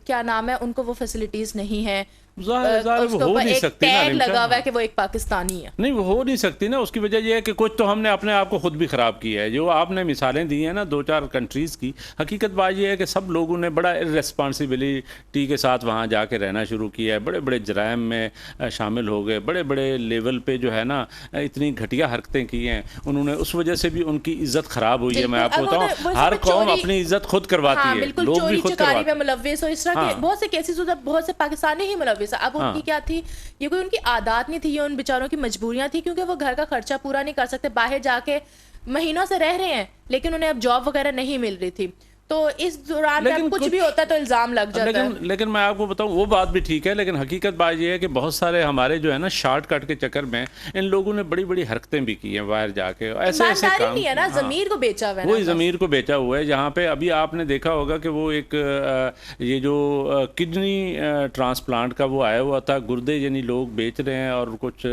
کیا نام ہے ان کو وہ فیسلٹیز نہیں ہیں. ظاہر وہ ہو نہیں سکتی نا, لگا ہوا ہے کہ وہ ایک پاکستانی ہے. نہیں, وہ ہو نہیں سکتی نا. اس کی وجہ یہ ہے کہ کچھ تو ہم نے اپنے آپ کو خود بھی خراب کیا ہے. جو آپ نے مثالیں دی ہیں نا 2-4 کنٹریز کی, حقیقت بات یہ ہے کہ سب لوگوں نے بڑا ارسپانسبلٹی کے ساتھ وہاں جا کے رہنا شروع کیا ہے, بڑے بڑے جرائم میں شامل ہو گئے, بڑے بڑے لیول پہ جو ہے نا اتنی گھٹیا حرکتیں کی ہیں انہوں نے, اس وجہ سے بھی ان کی عزت خراب ہوئی ہے. میں آپ کو بتاؤں ہر قوم اپنی عزت خود کرواتی ہے, لوگ بھی خود کرواتے ہیں. ملوث ہو اس طرح کے بہت سے کیسز, بہت سے پاکستانی ہی ملوث. اب ان کی کیا تھی, یہ کوئی ان کی عادات نہیں تھی, یہ ان بیچاروں کی مجبوریاں تھی, کیونکہ وہ گھر کا خرچہ پورا نہیں کر سکتے, باہر جا کے مہینوں سے رہ رہے ہیں لیکن انہیں اب جاب وغیرہ نہیں مل رہی تھی. تو اس دوران کچھ بھی ہوتا ہے تو الزام لگ جاتا ہے. لیکن میں آپ کو بتاؤں وہ بات بھی ٹھیک ہے, لیکن حقیقت بات یہ ہے کہ بہت سارے ہمارے جو ہے نا شارٹ کٹ کے چکر میں ان لوگوں نے بڑی بڑی حرکتیں بھی کی ہیں باہر جا کے. ایسے کام نہیں ہے نا, ضمیر کو بیچا ہوا ہے, وہی ضمیر کو بیچا ہوا ہے. جہاں پہ ابھی آپ نے دیکھا ہوگا کہ وہ ایک یہ جو کڈنی ٹرانسپلانٹ کا وہ آیا ہوا تھا, گردے یعنی لوگ بیچ رہے ہیں, اور کچھ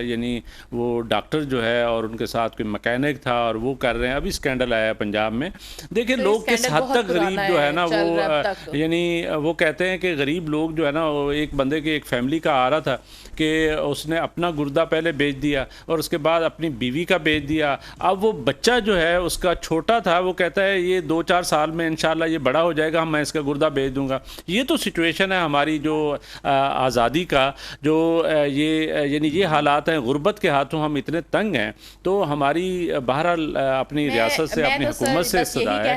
یعنی وہ ڈاکٹر جو ہے اور ان کے ساتھ کوئی مکینک تھا اور وہ کر رہے ہیں. ابھی اسکینڈل آیا پنجاب میں, دیکھیں لوگ کس حد تک غریب جو ہے نا وہ یعنی وہ کہتے ہیں کہ غریب لوگ جو ہے نا, ایک بندے کے ایک فیملی کا آ رہا تھا کہ اس نے اپنا گردہ پہلے بیچ دیا اور اس کے بعد اپنی بیوی کا بیچ دیا. اب وہ بچہ جو ہے اس کا چھوٹا تھا, وہ کہتا ہے یہ 2-4 سال میں انشاءاللہ یہ بڑا ہو جائے گا, میں اس کا گردہ بیچ دوں گا. یہ تو سچویشن ہے ہماری جو آزادی کا, جو یہ یعنی یہ حالات ہیں, غربت کے ہاتھوں ہم اتنے تنگ ہیں. تو ہماری بہرحال اپنی ریاست سے اپنی حکومت سے استدعا ہے